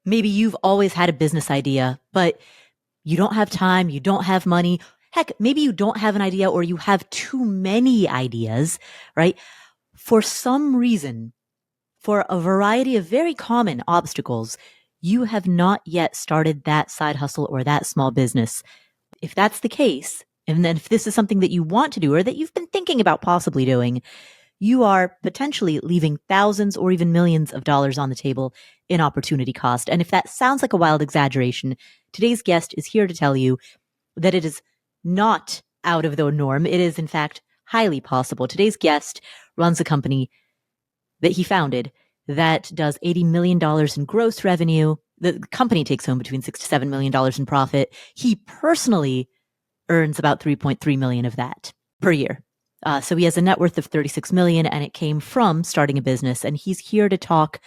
Maybe you've always had a business idea, but you don't have time, you don't have money. Heck, maybe you don't have an idea or you have too many ideas, right? For some reason, for a variety of very common obstacles, you have not yet started that side hustle or that small business. If that's the case, and then if this is something that you want to do or that you've been thinking about possibly doing, you are potentially leaving thousands or even millions of dollars on the table in opportunity cost. And if that sounds like a wild exaggeration, today's guest is here to tell you that it is not out of the norm. It is, in fact, highly possible. Today's guest runs a company that he founded that does $80 million in gross revenue. The company takes home between $6 to $7 million in profit. He personally earns about 3.3 million of that per year. So he has a net worth of 36 million, and it came from starting a business. And he's here to talk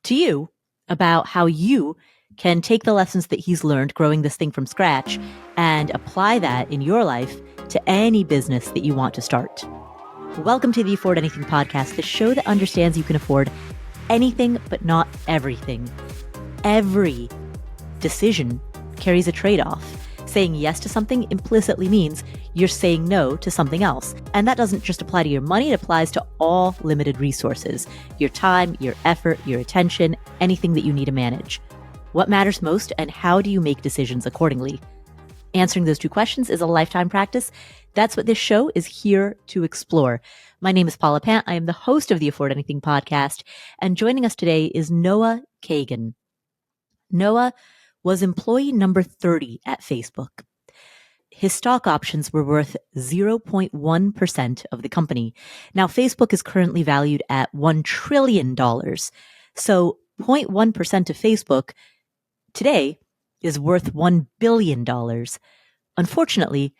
to you about how you can take the lessons that he's learned growing this thing from scratch and apply that in your life to any business that you want to start. Welcome to the Afford Anything podcast, the show that understands you can afford anything, but not everything. Every decision carries a trade-off. Saying yes to something implicitly means you're saying no to something else. And that doesn't just apply to your money, it applies to all limited resources. Your time, your effort, your attention, anything that you need to manage. What matters most and how do you make decisions accordingly? Answering those two questions is a lifetime practice. That's what this show is here to explore. My name is Paula Pant. I am the host of the Afford Anything podcast. And joining us today is Noah Kagan. Noah was employee number 30 at Facebook. His stock options were worth 0.1% of the company. Now, Facebook is currently valued at $1 trillion. So 0.1% of Facebook today is worth $1 billion. Unfortunately,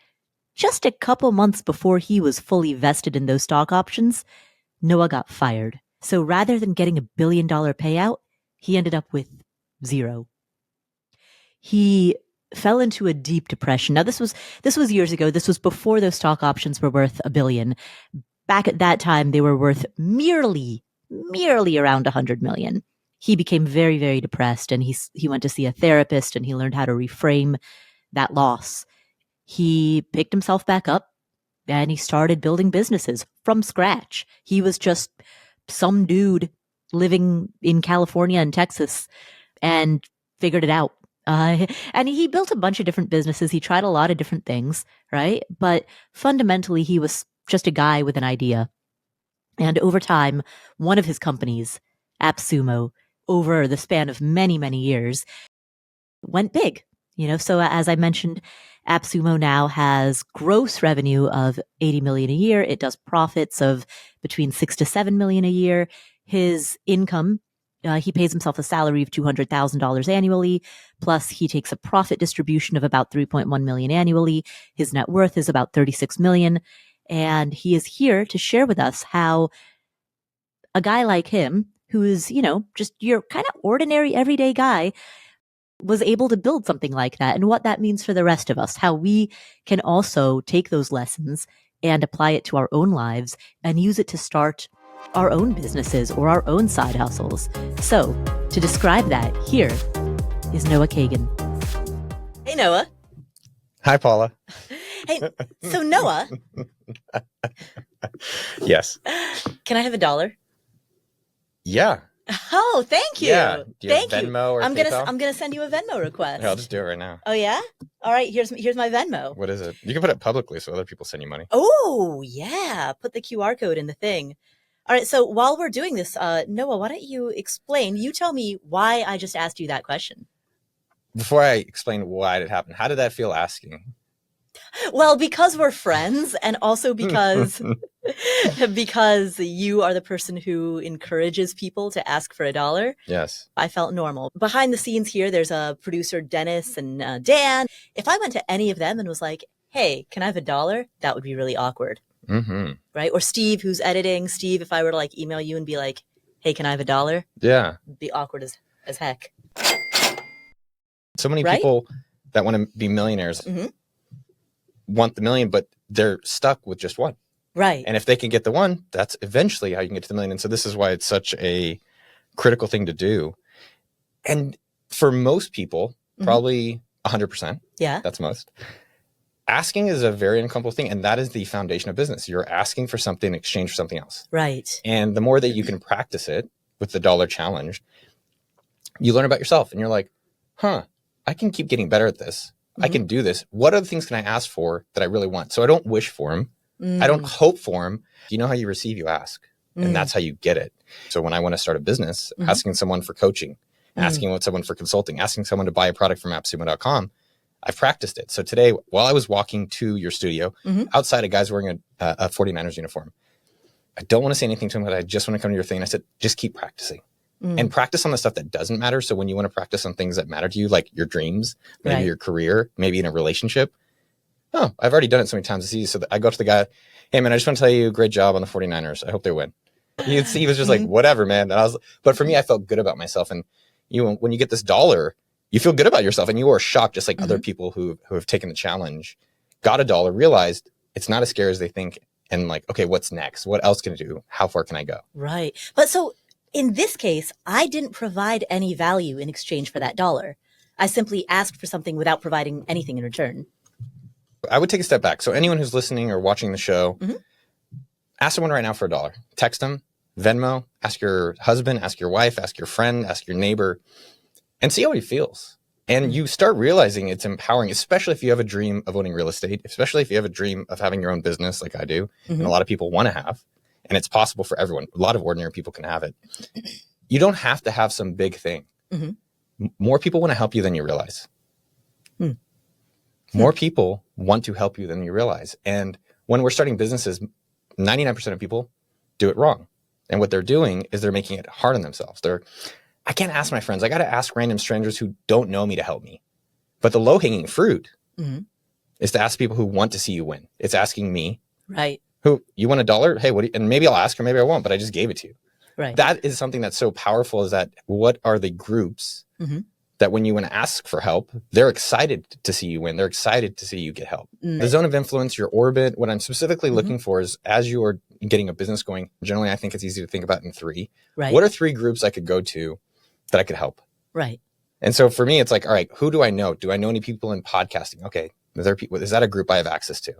just a couple months before he was fully vested in those stock options, Noah got fired. So rather than getting $1 billion payout, he ended up with zero. He fell into a deep depression. Now, this was years ago. This was before those stock options were worth $1 billion. Back at that time, they were worth merely around $100 million. He became very, very depressed, and he went to see a therapist, and he learned how to reframe that loss. He picked himself back up, and he started building businesses from scratch. He was just some dude living in California and Texas and figured it out. And he built a bunch of different businesses. He tried a lot of different things, right? But fundamentally, he was just a guy with an idea. And over time, one of his companies, AppSumo, over the span of many, many years, went big. So as I mentioned, AppSumo now has gross revenue of 80 million a year. It does profits of between 6 to 7 million a year. His income, he pays himself a salary of $200,000 annually, plus he takes a profit distribution of about 3.1 million annually. His net worth is about 36 million. And he is here to share with us how a guy like him, who is, just your kind of ordinary everyday guy, was able to build something like that and what that means for the rest of us, how we can also take those lessons and apply it to our own lives and use it to start our own businesses or our own side hustles. So to describe that, here is Noah Kagan. Hey, Noah. Hi, Paula. Hey, so Noah. Yes. Can I have $1? Yeah. Oh, thank you. Yeah. Do you Thank have Venmo you. or PayPal? I'm gonna send you a Venmo request. Yeah, I'll just do it right now. Oh yeah? All right, here's my Venmo. What is it? You can put it publicly so other people send you money. Oh yeah. Put the QR code in the thing. All right, so while we're doing this, Noah, why don't you explain? You tell me why I just asked you that question. Before I explain why it happened, how did that feel asking? Well, because we're friends, and also because you are the person who encourages people to ask for $1. Yes. I felt normal. Behind the scenes here, there's a producer, Dennis and Dan. If I went to any of them and was like, hey, can I have $1? That would be really awkward. Mm-hmm. Right? Or Steve, who's editing. Steve, if I were to email you and be like, hey, can I have $1? Yeah. It'd be awkward as heck. So many people that want to be millionaires want the million, but they're stuck with just one. Right. And if they can get the one, that's eventually how you can get to the million. And so this is why it's such a critical thing to do. And for most people, probably 100%. Yeah. That's most. Asking is a very uncomfortable thing. And that is the foundation of business. You're asking for something in exchange for something else. Right. And the more that you can practice it with the dollar challenge, you learn about yourself and you're like, I can keep getting better at this. I can do this. What other things can I ask for that I really want? So I don't wish for them. I don't hope for them. You know how you receive, you ask. And that's how you get it. So when I want to start a business, asking someone for coaching, asking someone for consulting, asking someone to buy a product from appsumo.com, I've practiced it. So today, while I was walking to your studio, outside a guy's wearing a 49ers uniform. I don't want to say anything to him, but I just want to come to your thing. And I said, just keep practicing and practice on the stuff that doesn't matter. So when you want to practice on things that matter to you, like your dreams, maybe your career, maybe in a relationship. Oh, I've already done it so many times. It's easy. So I go to the guy, hey man, I just want to tell you, great job on the 49ers. I hope they win. He was just like, whatever, man. And but for me, I felt good about myself. And when you get this dollar, you feel good about yourself, and you are shocked, just like other people who have taken the challenge, got a dollar, realized it's not as scary as they think. And like, okay, what's next? What else can I do? How far can I go? Right. But so in this case, I didn't provide any value in exchange for that dollar. I simply asked for something without providing anything in return. I would take a step back. So anyone who's listening or watching the show, ask someone right now for $1. Text them, Venmo, ask your husband, ask your wife, ask your friend, ask your neighbor, and see how he feels. And you start realizing it's empowering, especially if you have a dream of owning real estate, especially if you have a dream of having your own business like I do, and a lot of people want to have, and it's possible for everyone. A lot of ordinary people can have it. You don't have to have some big thing. More people want to help you than you realize. More people want to help you than you realize. And when we're starting businesses, 99% of people do it wrong. And what they're doing is they're making it hard on themselves. I can't ask my friends. I got to ask random strangers who don't know me to help me. But the low-hanging fruit is to ask people who want to see you win. It's asking me, right? Who, you want $1? Hey, and maybe I'll ask or maybe I won't, but I just gave it to you. Right. That is something that's so powerful, is that what are the groups that when you want to ask for help, they're excited to see you win. They're excited to see you get help. The zone of influence, your orbit, what I'm specifically looking for is, as you are getting a business going, generally I think it's easy to think about in 3. Right. What are 3 groups I could go to that I could help? Right. And so for me, it's like, all right, who do I know? Do I know any people in podcasting? Okay. Is that a group I have access to?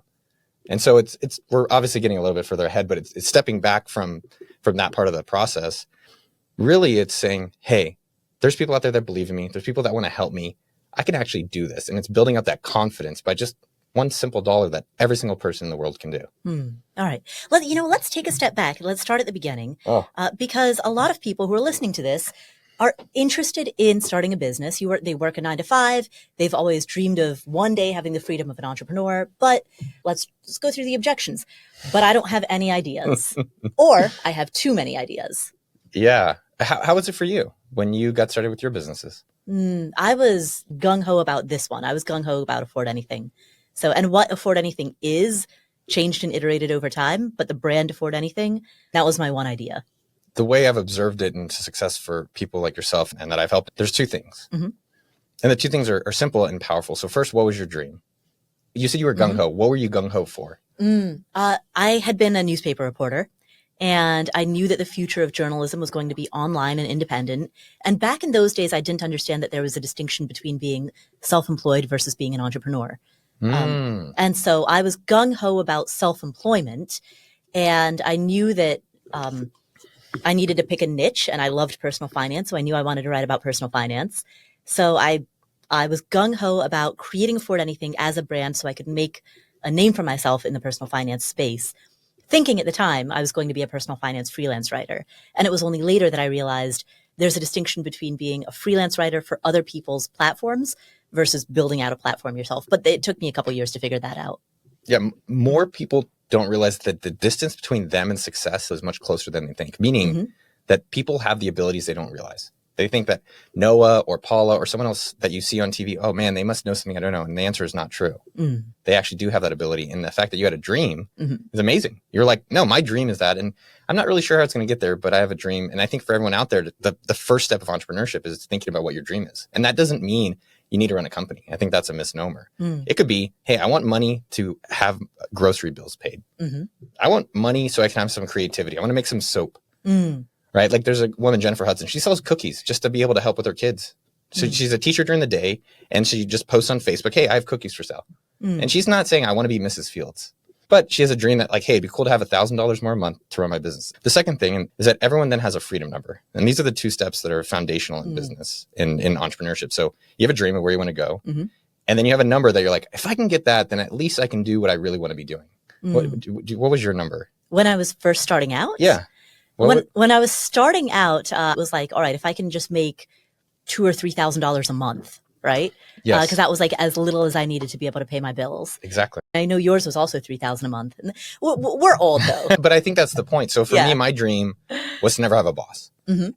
And so we're obviously getting a little bit further ahead, but it's stepping back from that part of the process. Really, it's saying, hey, there's people out there that believe in me. There's people that want to help me. I can actually do this. And it's building up that confidence by just one simple dollar that every single person in the world can do. All right. Let's take a step back and let's start at the beginning. Because a lot of people who are listening to this are interested in starting a business. They work a 9 to 5. They've always dreamed of one day having the freedom of an entrepreneur, but let's go through the objections. But I don't have any ideas, or I have too many ideas. Yeah. How was it for you when you got started with your businesses? I was gung-ho about this one. I was gung-ho about Afford Anything. And what Afford Anything is changed and iterated over time, but the brand Afford Anything, that was my one idea. The way I've observed it into success for people like yourself and that I've helped, there's 2 things. And the 2 things are simple and powerful. So first, what was your dream? You said you were gung-ho. What were you gung-ho for? I had been a newspaper reporter, and I knew that the future of journalism was going to be online and independent. And back in those days, I didn't understand that there was a distinction between being self-employed versus being an entrepreneur. And so I was gung-ho about self-employment, and I knew that I needed to pick a niche, and I loved personal finance. So I knew I wanted to write about personal finance. So I was gung-ho about creating Afford Anything as a brand so I could make a name for myself in the personal finance space, thinking at the time I was going to be a personal finance freelance writer. And it was only later that I realized there's a distinction between being a freelance writer for other people's platforms versus building out a platform yourself. But it took me a couple years to figure that out. Yeah, more people don't realize that the distance between them and success is much closer than they think, meaning that people have the abilities they don't realize. They think that Noah or Paula or someone else that you see on TV, oh man, they must know something I don't know. And the answer is not true. They actually do have that ability. And the fact that you had a dream is amazing. You're like, no, my dream is that. And I'm not really sure how it's going to get there, but I have a dream. And I think for everyone out there, the first step of entrepreneurship is thinking about what your dream is. And that doesn't mean you need to run a company. I think that's a misnomer. It could be, hey, I want money to have grocery bills paid. I want money so I can have some creativity. I want to make some soap. Right? Like there's a woman, Jennifer Hudson, she sells cookies just to be able to help with her kids. So she's a teacher during the day, and she just posts on Facebook, hey, I have cookies for sale. And she's not saying I want to be Mrs. Fields, but she has a dream that like, hey, it'd be cool to have $1,000 more a month to run my business. The second thing is that everyone then has a freedom number. And these are the two steps that are foundational in business, in entrepreneurship. So you have a dream of where you want to go. And then you have a number that you're like, if I can get that, then at least I can do what I really want to be doing. What was your number? When I was first starting out? Yeah. When I was starting out, it was like, all right, if I can just make $2,000 or $3,000 a month, right? Yes. Because that was like as little as I needed to be able to pay my bills. Exactly. I know yours was also $3,000 a month. And we're old though. But I think that's the point. So for me, my dream was to never have a boss.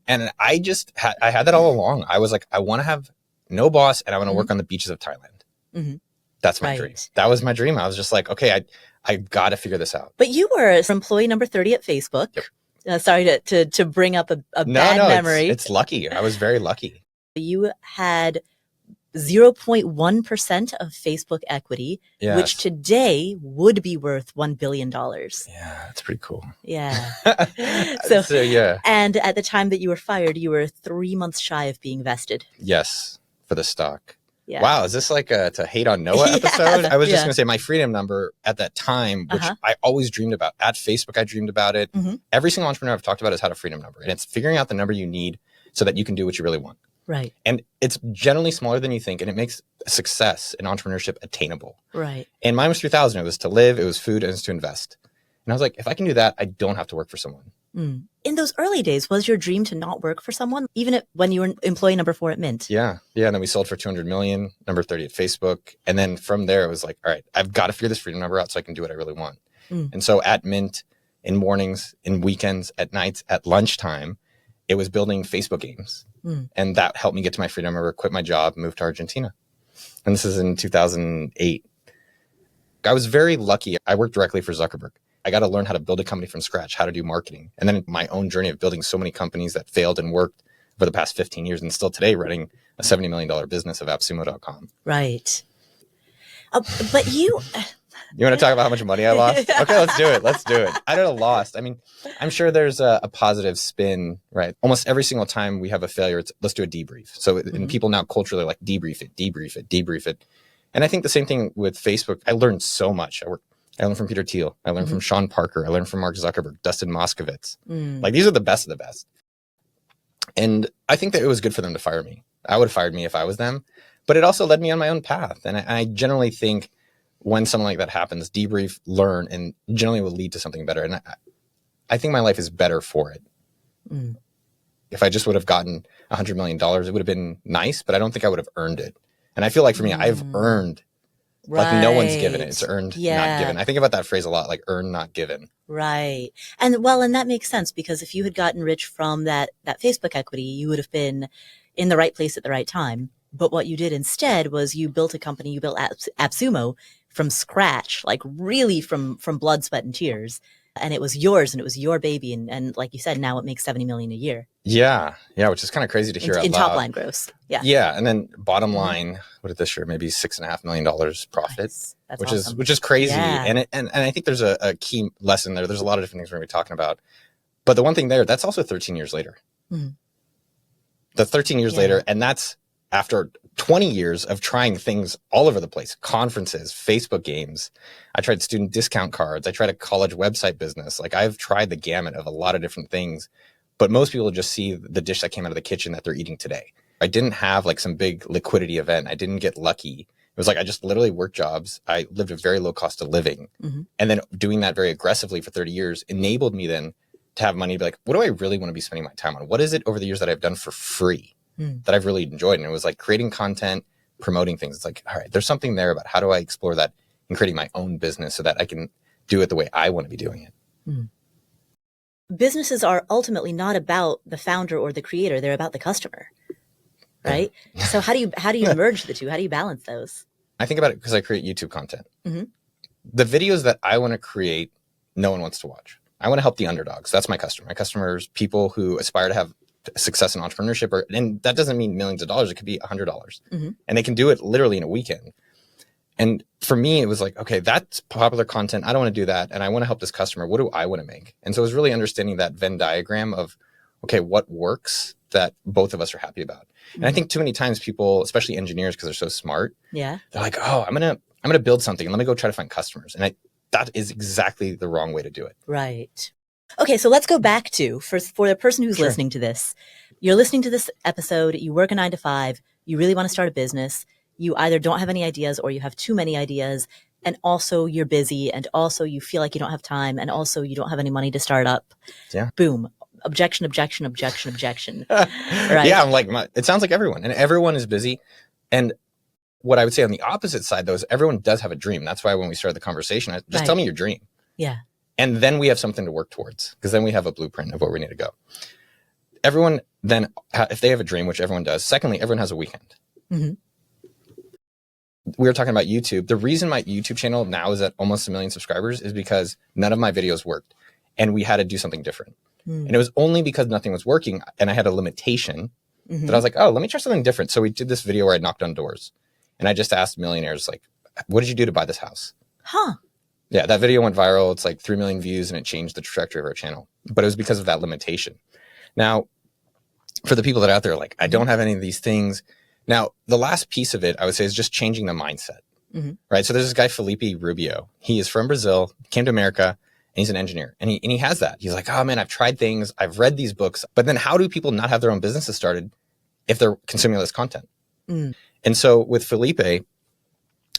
And I just I had that all along. I was like, I want to have no boss, and I want to work on the beaches of Thailand. That's my dream. That was my dream. I was just like, okay, I got to figure this out. But you were employee number 30 at Facebook. Yep. Sorry to bring up a bad memory. It's lucky. I was very lucky. You had 0.1% of Facebook equity, which today would be worth $1 billion. Yeah, that's pretty cool. Yeah. So yeah. And at the time that you were fired, you were 3 months shy of being vested. Yes, for the stock. Yeah. Wow, is this like a to hate on Noah episode? I was just going to say my freedom number at that time, which I always dreamed about. At Facebook, I dreamed about it. Every single entrepreneur I've talked about has had a freedom number, and it's figuring out the number you need so that you can do what you really want. Right. And it's generally smaller than you think, and it makes success in entrepreneurship attainable. Right. And mine was 3,000. It was to live, it was food, and it was to invest. And I was like, if I can do that, I don't have to work for someone. In those early days, was your dream to not work for someone, even when you were employee number 4 at Mint? Yeah. And then we sold for 200 million, number 30 at Facebook. And then from there, it was like, all right, I've got to figure this freedom number out so I can do what I really want. And so at Mint, in mornings, in weekends, at nights, at lunchtime, it was building Facebook games. And that helped me get to my freedom number, quit my job, move to Argentina. And this is in 2008. I was very lucky. I worked directly for Zuckerberg. I got to learn how to build a company from scratch, how to do marketing. And then my own journey of building so many companies that failed and worked for the past 15 years and still today running a $70 million business of AppSumo.com. Right. But you want to talk about how much money I lost? Okay, let's do it. I don't know, lost. I mean, I'm sure there's a positive spin, right? Almost every single time we have a failure, it's let's do a debrief. So and people now culturally like debrief it. And I think the same thing with Facebook. I learned so much. I learned from Peter Thiel. I learned from Sean Parker. I learned from Mark Zuckerberg, Dustin Moskovitz. Like these are the best of the best. And I think that it was good for them to fire me. I would have fired me if I was them, but it also led me on my own path. And I generally think when something like that happens, debrief, learn, and generally will lead to something better. And I think my life is better for it. If I just would have gotten $100 million, it would have been nice, but I don't think I would have earned it. And I feel like for me, I've earned. Like no one's given it. It's earned, not given. I think about that phrase a lot, like earn, not given. Right. And that makes sense because if you had gotten rich from that Facebook equity, you would have been in the right place at the right time. But what you did instead was you built a company, you built AppSumo from scratch, like really from blood, sweat, and tears. And it was yours and it was your baby. And like you said, now it makes 70 million a year. Yeah. Which is kind of crazy to hear out in loud. Top line gross. Yeah. And then bottom line, what did this year? Maybe $6.5 million profit, nice. That's which is crazy. Yeah. And I think there's a key lesson there. There's a lot of different things we're going to be talking about, but the one thing there, that's also 13 years later. The 13 years later. And that's after 20 years of trying things all over the place, conferences, Facebook games. I tried student discount cards. I tried a college website business. Like I've tried the gamut of a lot of different things, but most people just see the dish that came out of the kitchen that they're eating today. I didn't have like some big liquidity event. I didn't get lucky. It was like, I just literally worked jobs. I lived a very low cost of living. And then doing that very aggressively for 30 years enabled me then to have money to be like, what do I really want to be spending my time on? What is it over the years that I've done for free that I've really enjoyed? And it was like creating content, promoting things. It's like, all right, there's something there about how do I explore that and creating my own business so that I can do it the way I want to be doing it. Businesses are ultimately not about the founder or the creator. They're about the customer, right? So how do you merge the two? How do you balance those? I think about it because I create YouTube content. The videos that I want to create, no one wants to watch. I want to help the underdogs. That's my customer. My customers, people who aspire to have success in entrepreneurship, and that doesn't mean millions of dollars. It could be $100, and they can do it literally in a weekend. And for me, it was like, okay, that's popular content. I don't want to do that, and I want to help this customer. What do I want to make? And so it was really understanding that Venn diagram of okay, what works that both of us are happy about? And I think too many times people, especially engineers, because they're so smart, they're like, oh, I'm gonna build something and let me go try to find customers. And that is exactly the wrong way to do it. Right. Okay, so let's go back to, for the person who's listening to this, you're listening to this episode, you work a 9 to 5, you really want to start a business, you either don't have any ideas or you have too many ideas, and also you're busy, and also you feel like you don't have time, and also you don't have any money to start up. Yeah. Boom. Objection, objection, objection, objection. Right. Yeah, I'm like, it sounds like everyone, and everyone is busy. And what I would say on the opposite side, though, is everyone does have a dream. That's why when we started the conversation, just tell me your dream. Yeah. And then we have something to work towards, because then we have a blueprint of where we need to go. Everyone then, if they have a dream, which everyone does, secondly, everyone has a weekend. Mm-hmm. We were talking about YouTube. The reason my YouTube channel now is at almost 1 million subscribers is because none of my videos worked and we had to do something different. And it was only because nothing was working and I had a limitation that I was like, oh, let me try something different. So we did this video where I knocked on doors and I just asked millionaires, like, what did you do to buy this house? Huh. Yeah, that video went viral. It's like 3 million views and it changed the trajectory of our channel. But it was because of that limitation. Now, for the people that are out there, like, I don't have any of these things. Now, the last piece of it, I would say, is just changing the mindset, right? So there's this guy, Felipe Rubio. He is from Brazil, came to America, and he's an engineer. And he has that. He's like, oh man, I've tried things. I've read these books. But then how do people not have their own businesses started if they're consuming this content? And so with Felipe, it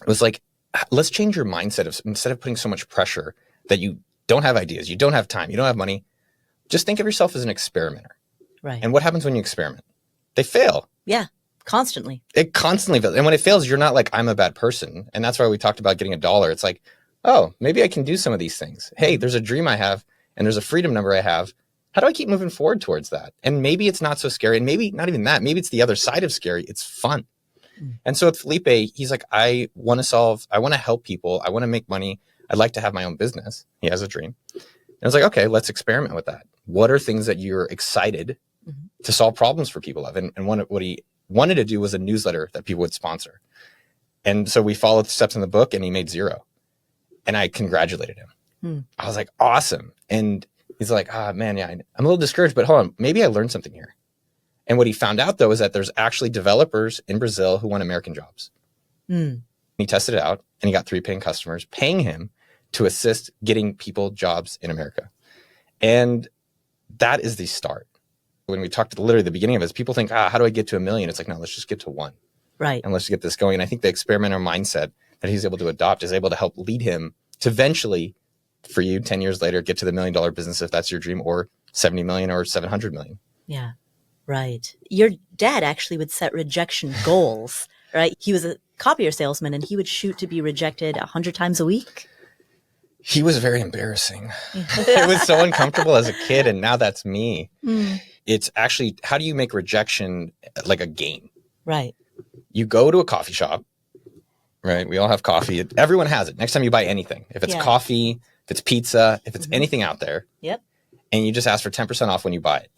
was like, let's change your mindset. Instead of putting so much pressure that you don't have ideas, you don't have time, you don't have money, just think of yourself as an experimenter. Right. And what happens when you experiment? They fail. Yeah. Constantly. It constantly fails. And when it fails, you're not like, I'm a bad person. And that's why we talked about getting $1. It's like, oh, maybe I can do some of these things. Hey, there's a dream I have and there's a freedom number I have. How do I keep moving forward towards that? And maybe it's not so scary. And maybe not even that. Maybe it's the other side of scary. It's fun. And so with Felipe, he's like, I want to help people. I want to make money. I'd like to have my own business. He has a dream. And I was like, okay, let's experiment with that. What are things that you're excited to solve problems for people of? And what he wanted to do was a newsletter that people would sponsor. And so we followed the steps in the book and he made 0. And I congratulated him. I was like, awesome. And he's like, man, yeah, I'm a little discouraged, but hold on, maybe I learned something here. And what he found out, though, is that there's actually developers in Brazil who want American jobs. He tested it out and he got 3 paying customers paying him to assist getting people jobs in America. And that is the start. When we talked to literally the beginning of it, people think, how do I get to 1 million? It's like, no, let's just get to 1. Right. And let's get this going. And I think the experimenter mindset that he's able to adopt is able to help lead him to eventually, for you, 10 years later, get to the $1 million business if that's your dream, or 70 million or 700 million. Yeah. Right. Your dad actually would set rejection goals, right? He was a copier salesman and he would shoot to be rejected 100 times a week. He was very embarrassing. It was so uncomfortable as a kid. And now that's me. It's actually, how do you make rejection like a game? Right. You go to a coffee shop, right? We all have coffee. Everyone has it. Next time you buy anything, if it's coffee, if it's pizza, if it's anything out there. Yep. And you just ask for 10% off when you buy it.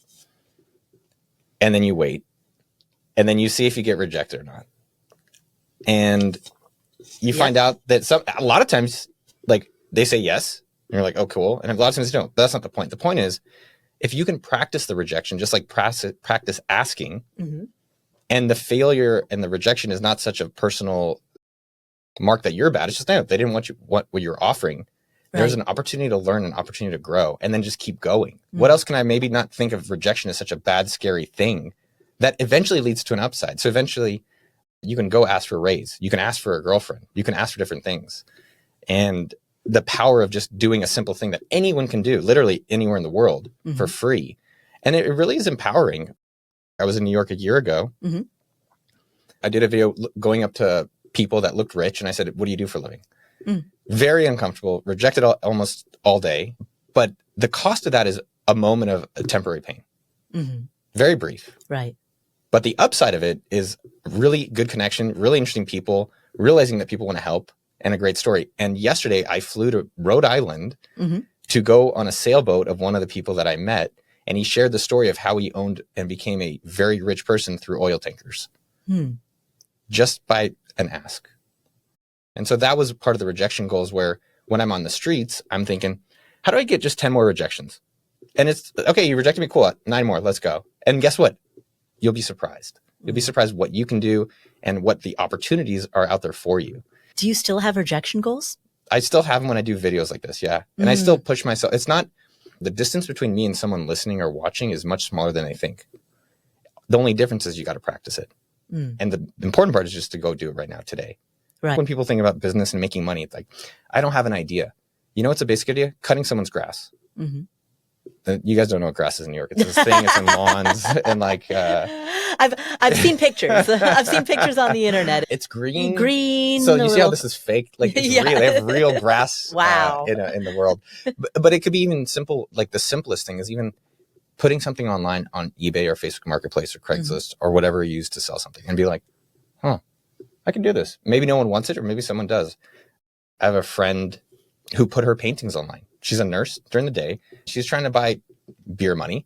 And then you wait. And then you see if you get rejected or not. And you find out that a lot of times, like, they say yes. And you're like, oh, cool. And a lot of times they don't. But that's not the point. The point is, if you can practice the rejection, just like practice asking, and the failure and the rejection is not such a personal mark that you're bad. It's just, no, they didn't want what you're offering. Right. There's an opportunity to learn, an opportunity to grow, and then just keep going. What else can I maybe not think of rejection as such a bad, scary thing that eventually leads to an upside? So eventually you can go ask for a raise. You can ask for a girlfriend. You can ask for different things. And the power of just doing a simple thing that anyone can do, literally anywhere in the world for free. And it really is empowering. I was in New York a year ago. I did a video going up to people that looked rich. And I said, what do you do for a living? Very uncomfortable, rejected almost all day. But the cost of that is a moment of a temporary pain. Very brief. Right. But the upside of it is really good connection, really interesting people, realizing that people want to help, and a great story. And yesterday I flew to Rhode Island to go on a sailboat of one of the people that I met. And he shared the story of how he owned and became a very rich person through oil tankers. Just by an ask. And so that was part of the rejection goals, where when I'm on the streets, I'm thinking, how do I get just 10 more rejections? And it's okay. You rejected me. Cool. 9 more. Let's go. And guess what? You'll be surprised. You'll be surprised what you can do and what the opportunities are out there for you. Do you still have rejection goals? I still have them when I do videos like this. Yeah. And I still push myself. It's not the distance between me and someone listening or watching is much smaller than they think. The only difference is you got to practice it. And the important part is just to go do it right now today. Right. When people think about business and making money, it's like, I don't have an idea. You know what's a basic idea? Cutting someone's grass. You guys don't know what grass is in New York. It's this thing. It's in lawns and like. I've seen pictures. I've seen pictures on the internet. It's green. Green. So you see how this is fake? Like it's real. They have real grass. Wow. In the world, but it could be even simple. Like the simplest thing is even putting something online on eBay or Facebook Marketplace or Craigslist or whatever you use to sell something, and be like, "Huh, I can do this." Maybe no one wants it, or maybe someone does. I have a friend who put her paintings online. She's a nurse during the day. She's trying to buy beer money.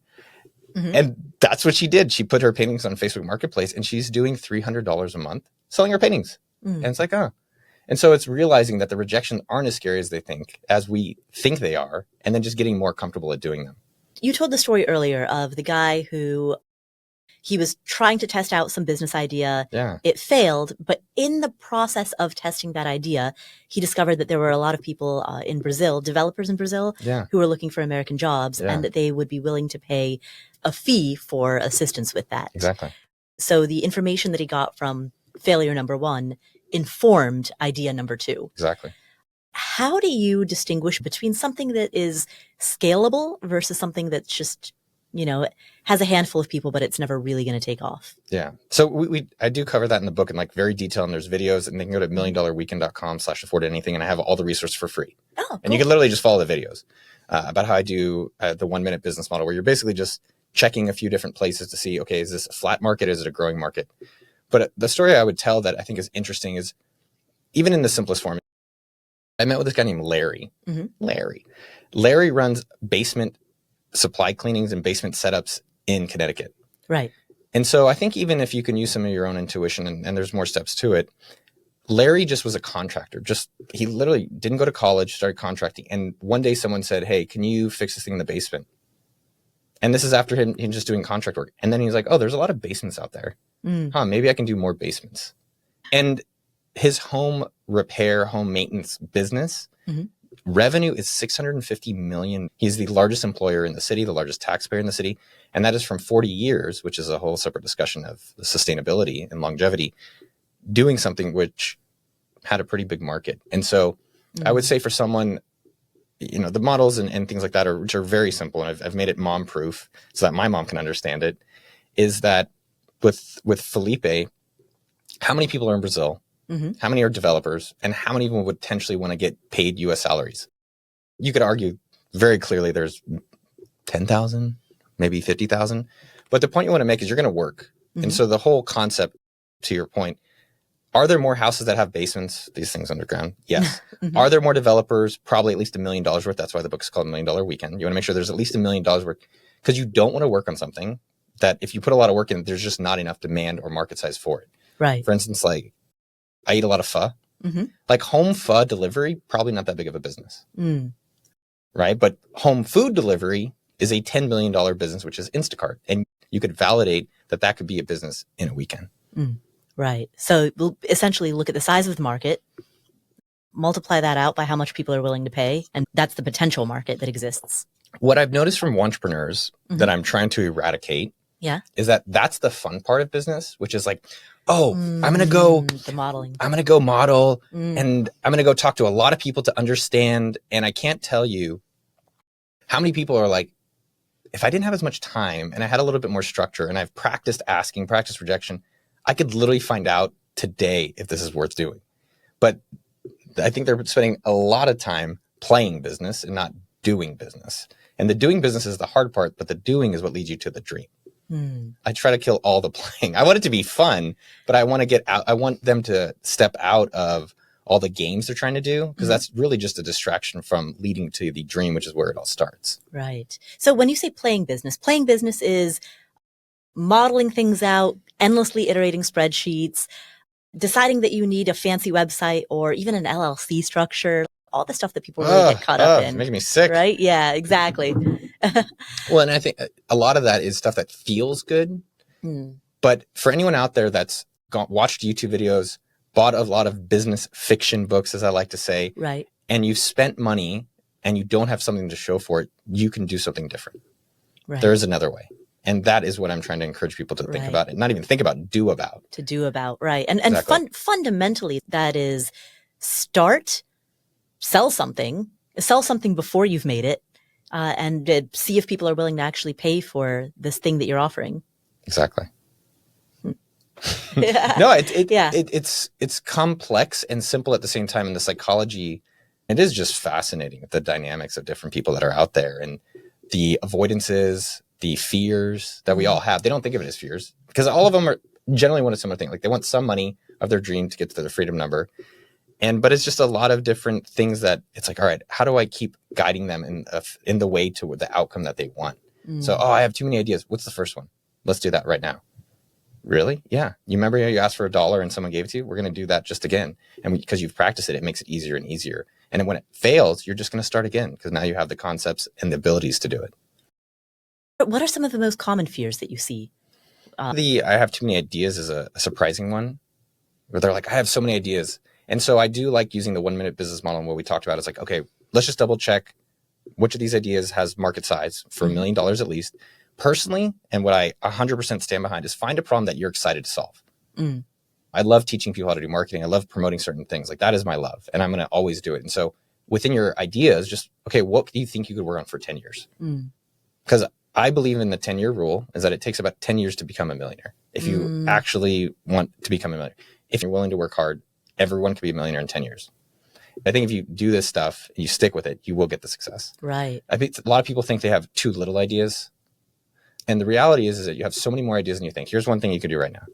And that's what she did. She put her paintings on Facebook Marketplace and she's doing $300 a month selling her paintings. And it's like, oh. And so it's realizing that the rejections aren't as scary as we think they are, and then just getting more comfortable at doing them. You told the story earlier of the guy who he was trying to test out some business idea. Yeah. It failed, but in the process of testing that idea, he discovered that there were a lot of people in Brazil, developers in Brazil, who were looking for American jobs and that they would be willing to pay a fee for assistance with that. Exactly. So the information that he got from failure number 1 informed idea number 2. Exactly. How do you distinguish between something that is scalable versus something that's just, has a handful of people, but it's never really going to take off? Yeah. So I do cover that in the book in like very detail, and there's videos, and they can go to milliondollarweekend.com/affordanything, and I have all the resources for free. Oh, cool. And you can literally just follow the videos about how I do the 1-minute business model, where you're basically just checking a few different places to see, okay, is this a flat market? Is it a growing market? But the story I would tell that I think is interesting is, even in the simplest form, I met with this guy named Larry. Larry runs basement supply cleanings and basement setups in Connecticut. Right. And so I think even if you can use some of your own intuition, and there's more steps to it, Larry just was a contractor. He literally didn't go to college, started contracting. And one day someone said, hey, can you fix this thing in the basement? And this is after him just doing contract work. And then he's like, oh, there's a lot of basements out there. Maybe I can do more basements. And his home repair, home maintenance business revenue is $650 million. He's the largest employer in the city, the largest taxpayer in the city. And that is from 40 years, which is a whole separate discussion of sustainability and longevity, doing something which had a pretty big market. And so I would say for someone, the models and things like that which are very simple, and I've made it mom proof so that my mom can understand it, is that with Felipe, how many people are in Brazil? How many are developers, and how many of them would potentially want to get paid US salaries? You could argue very clearly there's 10,000, maybe 50,000. But the point you want to make is you're going to work. And so the whole concept, to your point, are there more houses that have basements, these things underground? Yes. Are there more developers? Probably at least $1 million worth. That's why the book's called $1 Million Weekend. You want to make sure there's at least $1 million worth, because you don't want to work on something that if you put a lot of work in, there's just not enough demand or market size for it. Right. For instance, like I eat a lot of pho. Like home pho delivery, probably not that big of a business. Right. But home food delivery is a $10 million business, which is Instacart. And you could validate that could be a business in a weekend. Right. So we'll essentially look at the size of the market, multiply that out by how much people are willing to pay. And that's the potential market that exists. What I've noticed from entrepreneurs that I'm trying to eradicate is that that's the fun part of business, which is like, oh, I'm going to go the modeling. I'm going to go model and I'm going to go talk to a lot of people to understand. And I can't tell you how many people are like, if I didn't have as much time and I had a little bit more structure and I've practiced rejection, I could literally find out today if this is worth doing. But I think they're spending a lot of time playing business and not doing business. And the doing business is the hard part, but the doing is what leads you to the dream. I try to kill all the playing. I want it to be fun, but I want to get out. I want them to step out of all the games they're trying to do, because that's really just a distraction from leading to the dream, which is where it all starts. Right. So when you say playing business is modeling things out, endlessly iterating spreadsheets, deciding that you need a fancy website or even an LLC structure, all the stuff that people really get caught up in. Making me sick. Right? Yeah, exactly. Well, and I think a lot of that is stuff that feels good. But for anyone out there that's watched YouTube videos, bought a lot of business fiction books, as I like to say, right, and you've spent money and you don't have something to show for it, you can do something different. right. There is another way. And that is what I'm trying to encourage people to think about, and not even think about, do about. To do about, right. And Exactly. fundamentally, that is sell something before you've made it, and see if people are willing to actually pay for this thing that you're offering. Exactly. Yeah. No, it's complex and simple at the same time. In the psychology, it is just fascinating, the dynamics of different people that are out there and the avoidances, the fears that we all have. They don't think of it as fears because all of them are generally want a similar thing. Like they want some money of their dream to get to their freedom number. But it's just a lot of different things that it's like, all right, how do I keep guiding them in the way to the outcome that they want? So, I have too many ideas. What's the first one? Let's do that right now. Really? Yeah. You remember you asked for $1 and someone gave it to you? We're going to do that just again. And because you've practiced it, it makes it easier and easier. And then when it fails, you're just going to start again because now you have the concepts and the abilities to do it. What are some of the most common fears that you see? I have too many ideas is a surprising one where they're like, I have so many ideas. And so I do like using the 1-minute business model. And what we talked about is like, okay, let's just double check which of these ideas has market size for $1 million at least. Personally, and what I 100% stand behind is find a problem that you're excited to solve. I love teaching people how to do marketing. I love promoting certain things. Like that is my love. And I'm going to always do it. And so within your ideas, just, okay, what do you think you could work on for 10 years? Because I believe in the 10-year rule is that it takes about 10 years to become a millionaire. If you actually want to become a millionaire, if you're willing to work hard, everyone can be a millionaire in 10 years. I think if you do this stuff and you stick with it, you will get the success. Right. I think a lot of people think they have too little ideas. And the reality is that you have so many more ideas than you think. Here's one thing you could do right now.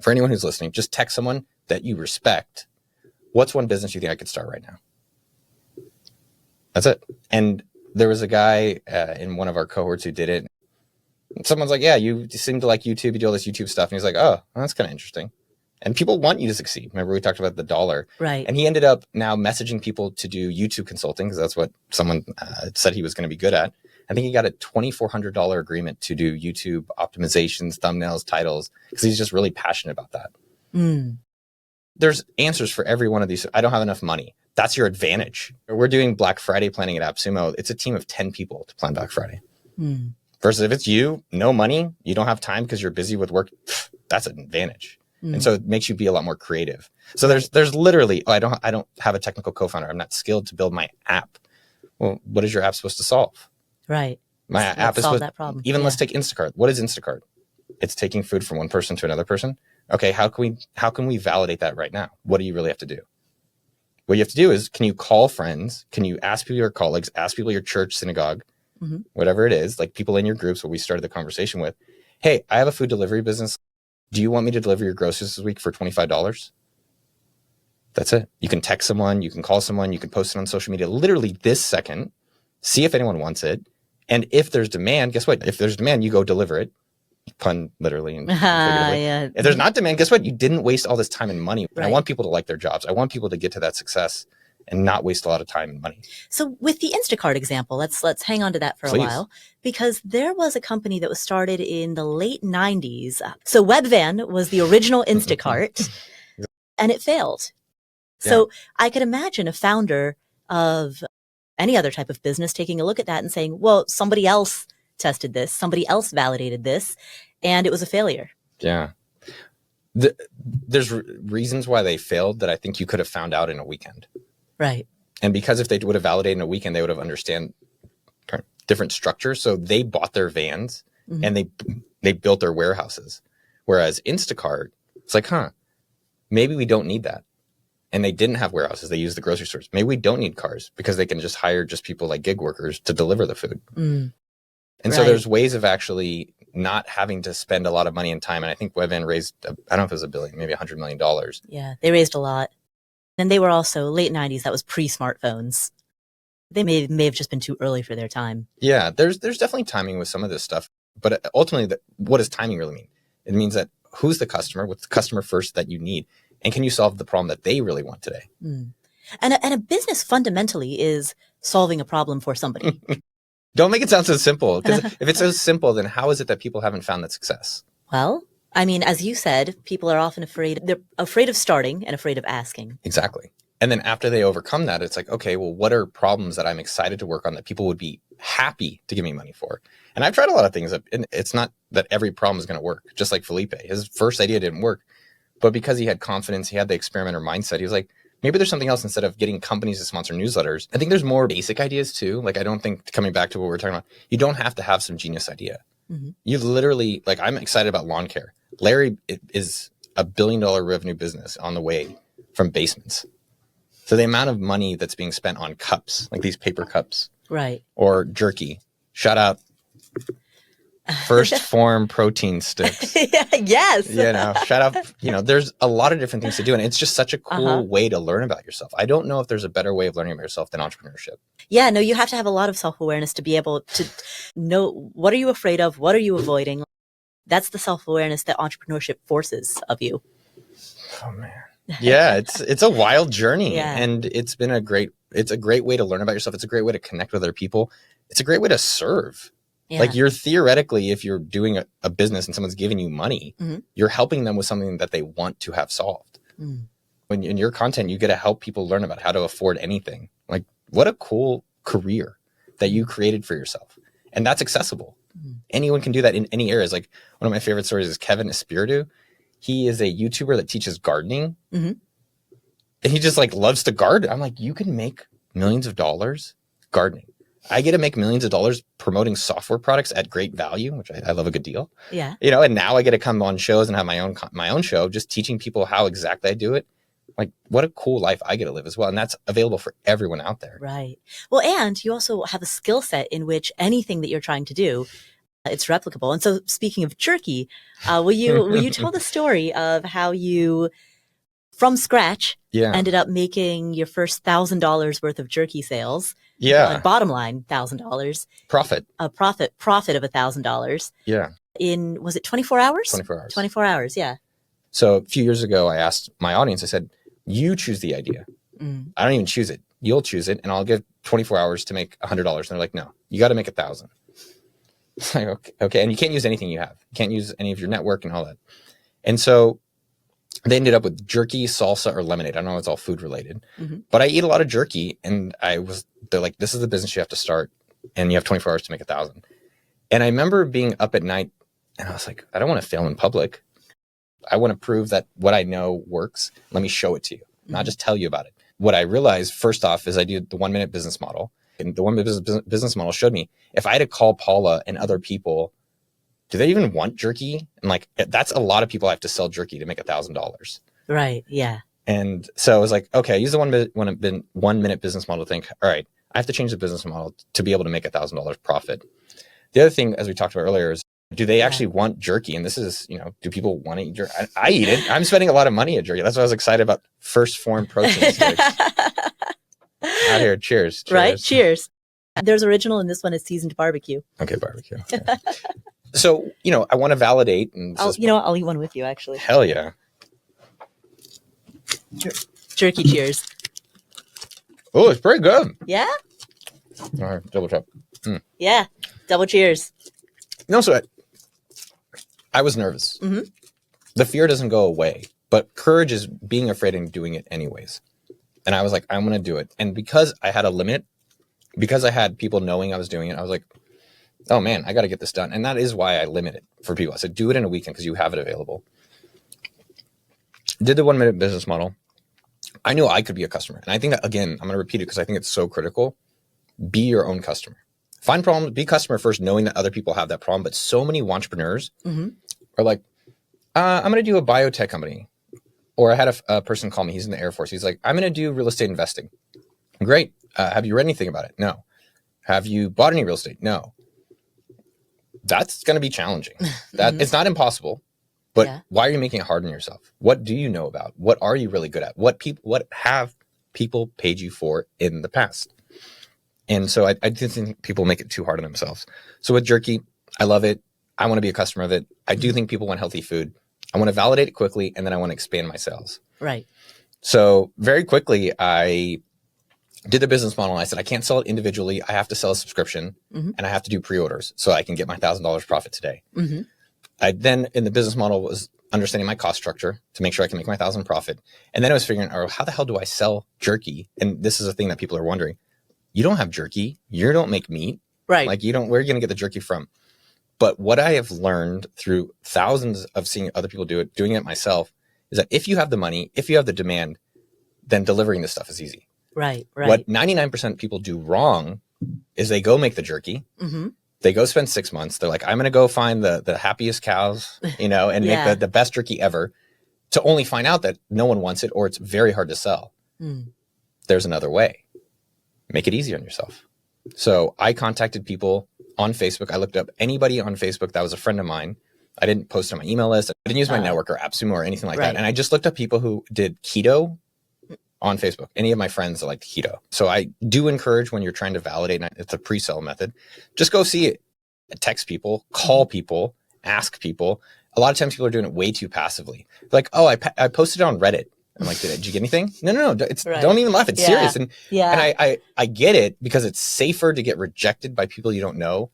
For anyone who's listening, just text someone that you respect. What's one business you think I could start right now? That's it. And there was a guy in one of our cohorts who did it. And someone's like, yeah, you seem to like YouTube. You do all this YouTube stuff. And he's like, oh, well, that's kind of interesting. And people want you to succeed. Remember we talked about the dollar. Right. And he ended up now messaging people to do YouTube consulting because that's what someone said he was going to be good at. I think he got a $2,400 agreement to do YouTube optimizations, thumbnails, titles, because he's just really passionate about that. There's answers for every one of these. I don't have enough money. That's your advantage. We're doing Black Friday planning at AppSumo. It's a team of 10 people to plan Black Friday. Versus if it's you, no money, you don't have time because you're busy with work. That's an advantage. And so it makes you be a lot more creative. So there's literally, I don't have a technical co-founder. I'm not skilled to build my app. Well, what is your app supposed to solve? Right. My app is solve that problem. Even let's take Instacart. What is Instacart? It's taking food from one person to another person. Okay, how can we validate that right now? What do you really have to do? What you have to do is, can you call friends? Can you ask people, your colleagues, ask people, your church, synagogue, whatever it is, like people in your groups, what we started the conversation with. Hey, I have a food delivery business. Do you want me to deliver your groceries this week for $25? That's it. You can text someone, you can call someone, you can post it on social media literally this second, see if anyone wants it. And if there's demand, guess what? If there's demand, you go deliver it. Pun literally and figuratively. Yeah. If there's not demand, guess what? You didn't waste all this time and money. Right. I want people to like their jobs. I want people to get to that success and not waste a lot of time and money. So with the Instacart example, let's hang on to that for a while, because there was a company that was started in the late 90s. So Webvan was the original Instacart and it failed. So I could imagine a founder of any other type of business taking a look at that and saying, well, somebody else tested this, somebody else validated this, and it was a failure. Yeah. There's reasons why they failed that I think you could have found out in a weekend. Right. And because if they would have validated in a weekend, they would have understand different structures. So they bought their vans and they built their warehouses. Whereas Instacart, it's like, maybe we don't need that. And they didn't have warehouses. They used the grocery stores. Maybe we don't need cars because they can just hire just people like gig workers to deliver the food. And so there's ways of actually not having to spend a lot of money and time. And I think Webvan raised, I don't know if it was $1 billion, maybe $100 million. Yeah, they raised a lot. And they were also late 90s. That was pre-smartphones. They may have just been too early for their time. Yeah, there's definitely timing with some of this stuff. But ultimately, what does timing really mean? It means that who's the customer? What's the customer first that you need? And can you solve the problem that they really want today? And a business fundamentally is solving a problem for somebody. Don't make it sound so simple. Because if it's so simple, then how is it that people haven't found that success? Well, I mean, as you said, people are often afraid. They're afraid of starting and afraid of asking. Exactly. And then after they overcome that, it's like, okay, well, what are problems that I'm excited to work on that people would be happy to give me money for? And I've tried a lot of things. And it's not that every problem is going to work. Just like Felipe, his first idea didn't work. But because he had confidence, he had the experimenter mindset. He was like, maybe there's something else instead of getting companies to sponsor newsletters. I think there's more basic ideas too. Like, I don't think, coming back to what we're talking about, you don't have to have some genius idea. Mm-hmm. You literally, like, I'm excited about lawn care. Larry is a $1 billion revenue business on the way from basements. So the amount of money that's being spent on cups, like these paper cups, right, or Jerky, shout out First Form protein sticks. Yes. Shout out, there's a lot of different things to do. And it's just such a cool way to learn about yourself. I don't know if there's a better way of learning about yourself than entrepreneurship. Yeah, no, you have to have a lot of self-awareness to be able to know, what are you afraid of? What are you avoiding? That's the self-awareness that entrepreneurship forces of you. Oh, man. Yeah, it's a wild journey. Yeah. And it's a great way to learn about yourself. It's a great way to connect with other people. It's a great way to serve. Yeah. Like, you're theoretically, if you're doing a business and someone's giving you money, you're helping them with something that they want to have solved. When in your content, you get to help people learn about how to afford anything. Like, what a cool career that you created for yourself. And that's accessible. Anyone can do that in any areas. Like, one of my favorite stories is Kevin Espiritu. He is a YouTuber that teaches gardening. And he just loves to garden. I'm like, you can make millions of dollars gardening. I get to make millions of dollars promoting software products at great value, which I love a good deal. Yeah. And now I get to come on shows and have my own show, just teaching people how exactly I do it. Like, what a cool life I get to live as well. And that's available for everyone out there. Right. Well, and you also have a skill set in which anything that you're trying to do, it's replicable. And so, speaking of Jerky, will you tell the story of how you, from scratch, ended up making your first $1,000 worth of Jerky sales? Yeah. Bottom line, $1,000 profit. A profit of $1,000. Yeah. In, was it 24 hours? 24 hours. 24 hours. Yeah. So a few years ago, I asked my audience, I said, you choose the idea. I don't even choose it. You'll choose it. And I'll give 24 hours to make $100. And they're like, no, you got to make 1,000. It's like, okay. And you can't use anything you have. You can't use any of your network and all that. And so they ended up with jerky, salsa, or lemonade. I don't know, it's all food related, but I eat a lot of jerky, and they're like, this is the business you have to start, and you have 24 hours to make 1,000. And I remember being up at night, and I was like, I don't want to fail in public. I want to prove that what I know works. Let me show it to you, not just tell you about it. What I realized, first off, is I do the 1 minute business model, and the 1 minute business model showed me if I had to call Paula and other people, do they even want jerky? And that's a lot of people I have to sell jerky to make $1,000. Right. Yeah. And so I was like, okay, I use the 1 minute business model to think, all right, I have to change the business model to be able to make $1,000 profit. The other thing, as we talked about earlier, is do they actually want jerky? And this is, do people want to eat jerky? I eat it. I'm spending a lot of money at jerky. That's why I was excited about First Form protein sticks. Out here, cheers. Right. Cheers. There's original, and this one is seasoned barbecue. Okay, barbecue. Okay. So, I want to validate. And I'll eat one with you, actually. Hell yeah. Jerky cheers. Oh, it's pretty good. Yeah? All right, double chop. Yeah, double cheers. So I was nervous. The fear doesn't go away, but courage is being afraid and doing it anyways. And I was like, I'm going to do it. And because I had a limit, because I had people knowing I was doing it, I was like, oh man, I got to get this done. And that is why I limit it for people. I said, do it in a weekend because you have it available. Did the 1 minute business model. I knew I could be a customer. And I think that, again, I'm going to repeat it because I think it's so critical. Be your own customer. Find problems, be customer first, knowing that other people have that problem. But so many entrepreneurs are like, I'm going to do a biotech company. Or I had a person call me. He's in the Air Force. He's like, I'm going to do real estate investing. Great. Have you read anything about it? No. Have you bought any real estate? No. That's going to be challenging. It's not impossible, but why are you making it hard on yourself? What do you know about? What are you really good at? What have people paid you for in the past? And so I do think people make it too hard on themselves. So with jerky, I love it. I want to be a customer of it. I do think people want healthy food. I want to validate it quickly, and then I want to expand my sales. Right. So very quickly, I did the business model. And I said, I can't sell it individually. I have to sell a subscription and I have to do pre-orders so I can get my $1,000 profit today. I then in the business model was understanding my cost structure to make sure I can make my 1,000 profit. And then I was figuring out, how the hell do I sell jerky? And this is a thing that people are wondering. You don't have jerky. You don't make meat. Right. Like where are you going to get the jerky from? But what I have learned through thousands of seeing other people do it, doing it myself, is that if you have the money, if you have the demand, then delivering this stuff is easy. Right. What 99% of people do wrong is they go make the jerky. They go spend 6 months. They're like, I'm going to go find the happiest cows, and make the best jerky ever, to only find out that no one wants it or it's very hard to sell. There's another way. Make it easy on yourself. So I contacted people on Facebook. I looked up anybody on Facebook that was a friend of mine. I didn't post on my email list. I didn't use my network or AppSumo or anything like that. And I just looked up people who did keto on Facebook. Any of my friends that liked keto. So I do encourage, when you're trying to validate, it's a pre-sell method, just go see it. Text people, call people, ask people. A lot of times people are doing it way too passively. Like, oh, I posted it on Reddit. I'm like, did you get anything? No. Don't even laugh. It's serious. And I get it, because it's safer to get rejected by people you don't know,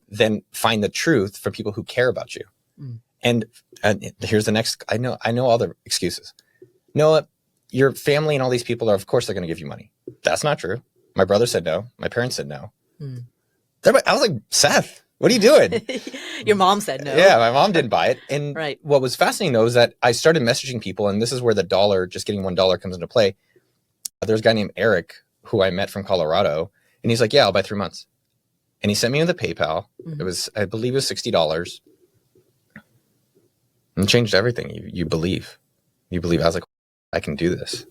than find the truth from people who care about you. And here's the next. I know all the excuses. No, your family and all these people of course they're going to give you money. That's not true. My brother said no. My parents said no. I was like, Seth, what are you doing? Your mom said no. Yeah, my mom didn't buy it. And what was fascinating, though, is that I started messaging people, and this is where the dollar, just getting $1 comes into play. There's a guy named Eric who I met from Colorado, and he's like, yeah, I'll buy 3 months. And he sent me the PayPal. It was, I believe it was $60. And changed everything. You believe. I was like, I can do this.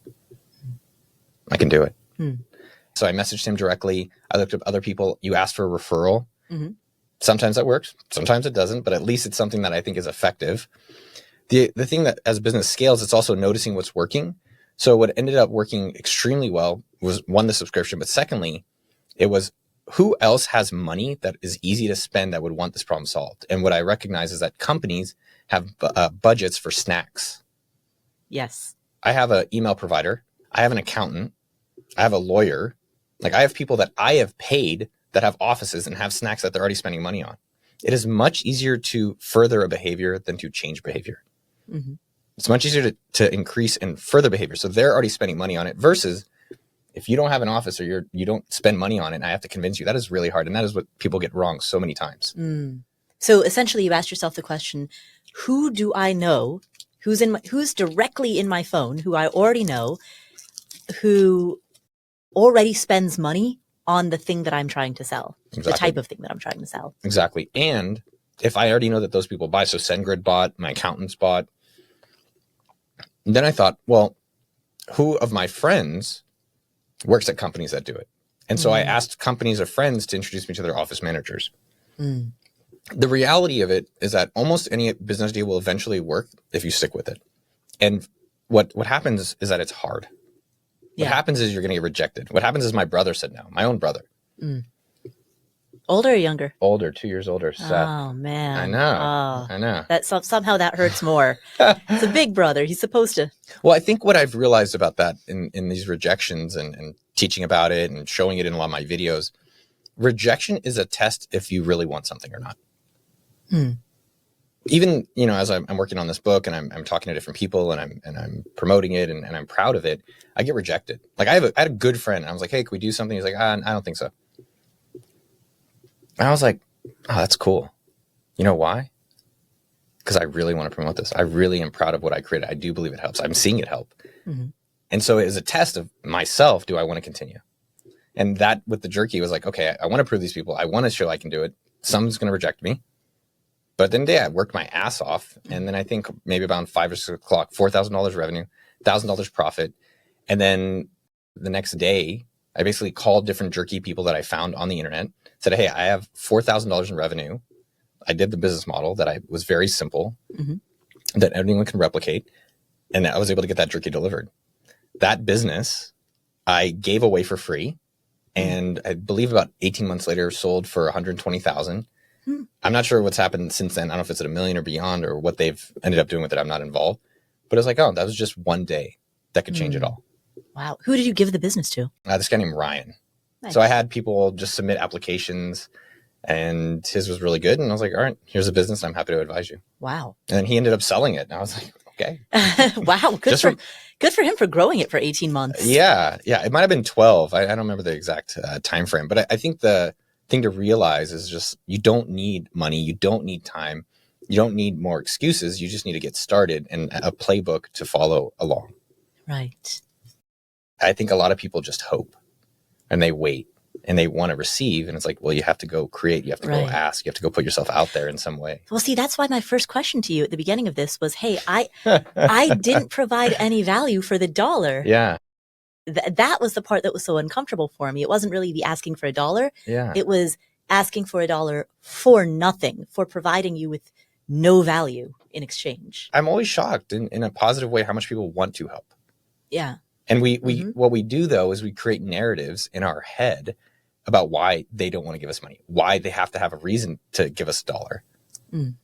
I can do it. So I messaged him directly. I looked up other people. You asked for a referral. Sometimes that works. Sometimes it doesn't, but at least it's something that I think is effective. The thing that as business scales, it's also noticing what's working. So what ended up working extremely well was, one, the subscription, but secondly, it was who else has money that is easy to spend that would want this problem solved. And what I recognize is that companies have budgets for snacks. Yes. I have an email provider. I have an accountant. I have a lawyer. Like, I have people that I have paid that have offices and have snacks that they're already spending money on. It is much easier to further a behavior than to change behavior. It's much easier to increase and further behavior. So they're already spending money on it, versus if you don't have an office or you don't spend money on it and I have to convince you, that is really hard. And that is what people get wrong so many times. So essentially you asked yourself the question, who do I know who's directly in my phone, who I already know, who already spends money on the thing that I'm trying to sell, the type of thing that I'm trying to sell. Exactly. And if I already know that those people buy, so SendGrid bought, my accountants bought, then I thought, well, who of my friends works at companies that do it? And so I asked companies of friends to introduce me to their office managers. The reality of it is that almost any business deal will eventually work if you stick with it. And what happens is that it's hard. What happens is you're going to get rejected. What happens is my brother said no, my own brother. Older or younger? Older, 2 years older. Seth. Oh, man. I know. I know. That somehow that hurts more. It's a big brother. He's supposed to. Well, I think what I've realized about that in these rejections and teaching about it and showing it in a lot of my videos, rejection is a test if you really want something or not. Even, as I'm working on this book and I'm talking to different people and I'm promoting it and I'm proud of it, I get rejected. Like I had a good friend and I was like, hey, can we do something? He's like, I don't think so. And I was like, oh, that's cool. You know why? Because I really want to promote this. I really am proud of what I created. I do believe it helps. I'm seeing it help. And so it is a test of myself. Do I want to continue? And that with the jerky was like, okay, I want to prove these people. I want to show I can do it. Someone's going to reject me. But then, I worked my ass off. And then I think maybe about 5 or 6 o'clock, $4,000 revenue, $1,000 profit. And then the next day, I basically called different jerky people that I found on the internet, said, hey, I have $4,000 in revenue. I did the business model that was very simple, that anyone can replicate. And I was able to get that jerky delivered. That business I gave away for free. And I believe about 18 months later sold for $120,000. I'm not sure what's happened since then. I don't know if it's at $1 million or beyond or what they've ended up doing with it. I'm not involved. But it was like, oh, that was just one day that could change it all. Wow. Who did you give the business to? This guy named Ryan. Nice. So I had people just submit applications, and his was really good. And I was like, all right, here's a business. I'm happy to advise you. Wow. And he ended up selling it. And I was like, okay. Wow. Good for him for growing it for 18 months. Yeah. It might have been 12. I don't remember the exact time frame. But I think the thing to realize is just you don't need money. You don't need time. You don't need more excuses. You just need to get started and a playbook to follow along. Right. I think a lot of people just hope and they wait and they want to receive. And it's like, well, you have to go create. You have to go ask. You have to go put yourself out there in some way. Well, see, that's why my first question to you at the beginning of this was, hey, I didn't provide any value for the dollar. Yeah. That was the part that was so uncomfortable for me. It wasn't really the asking for a dollar. Yeah. It was asking for a dollar for nothing, for providing you with no value in exchange. I'm always shocked in a positive way how much people want to help. Yeah. And we what we do though is we create narratives in our head about why they don't want to give us money, why they have to have a reason to give us a dollar. Mm.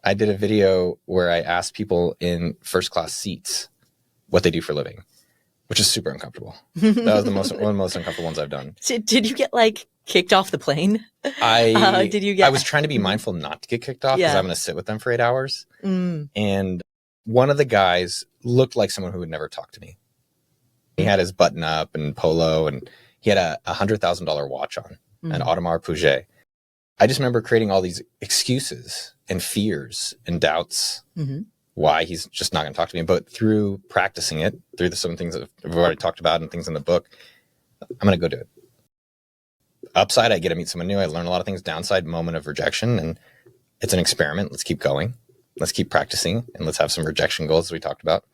I did a video where I asked people in first class seats what they do for a living, which is super uncomfortable. That was one of the most uncomfortable ones I've done. Did you get like kicked off the plane? I was trying to be mindful not to get kicked off because I'm going to sit with them for 8 hours. Mm. And one of the guys looked like someone who would never talk to me. He had his button up and polo, and he had a $100,000 watch on, an Audemars Piguet. I just remember creating all these excuses and fears and doubts why he's just not going to talk to me. But through practicing it, through some things that we've already talked about and things in the book, I'm going to go do it. Upside, I get to meet someone new. I learn a lot of things. Downside, moment of rejection. And it's an experiment. Let's keep going. Let's keep practicing. And let's have some rejection goals we talked about.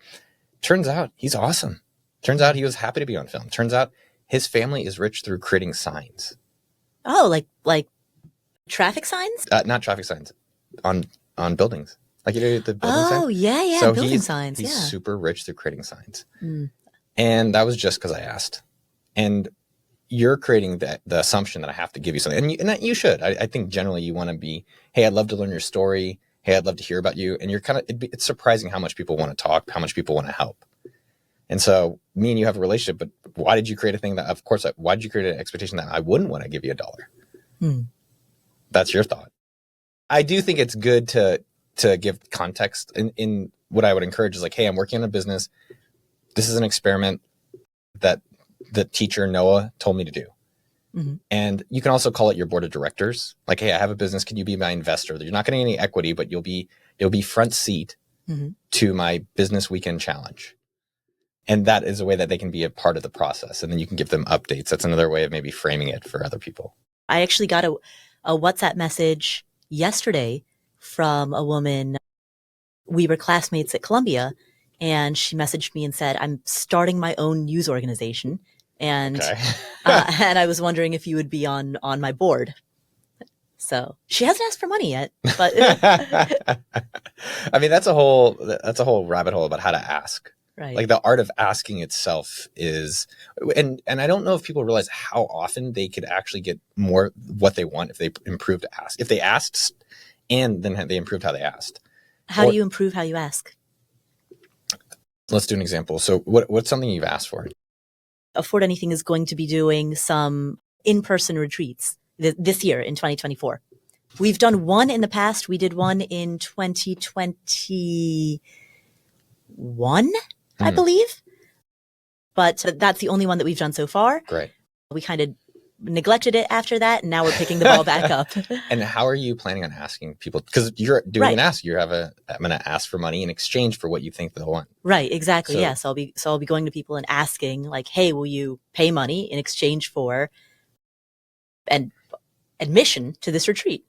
Turns out he's awesome. Turns out he was happy to be on film. Turns out his family is rich through creating signs. Oh, like traffic signs? Not traffic signs, on buildings. Like you know the building sign? Oh, yeah, So building signs. He's yeah. super rich through creating signs. Mm. And that was just because I asked. And you're creating the assumption that I have to give you something. And that you should. I think generally you want to be, hey, I'd love to learn your story. Hey, I'd love to hear about you. And you're it's surprising how much people want to talk, how much people want to help. And so me and you have a relationship, but why did you create a thing that, of course, why did you create an expectation that I wouldn't want to give you $1? That's your thought. I do think it's good to give context in what I would encourage is like, hey, I'm working on a business. This is an experiment that the teacher, Noah, told me to do. Mm-hmm. And you can also call it your board of directors. Like, hey, I have a business. Can you be my investor? You're not getting any equity, but you'll be front seat to my business weekend challenge. And that is a way that they can be a part of the process. And then you can give them updates. That's another way of maybe framing it for other people. I actually got a WhatsApp message yesterday from a woman. We were classmates at Columbia, and she messaged me and said, I'm starting my own news organization. And and I was wondering if you would be on my board. So she hasn't asked for money yet, but I mean, that's a whole rabbit hole about how to ask. Right. Like the art of asking itself is, and I don't know if people realize how often they could actually get more what they want if they improve to ask. If they asked and then they improved how they asked. How do you improve how you ask? Let's do an example. So what's something you've asked for? Afford Anything is going to be doing some in-person retreats this year in 2024. We've done one in the past. We did one in 2021. I believe. But that's the only one that we've done so far. Great. We kind of neglected it after that, and now we're picking the ball back up. And how are you planning on asking people? Because you're doing an ask. I'm going to ask for money in exchange for what you think they'll want. Right, exactly. So, yes, I'll be going to people and asking, like, hey, will you pay money in exchange for an admission to this retreat?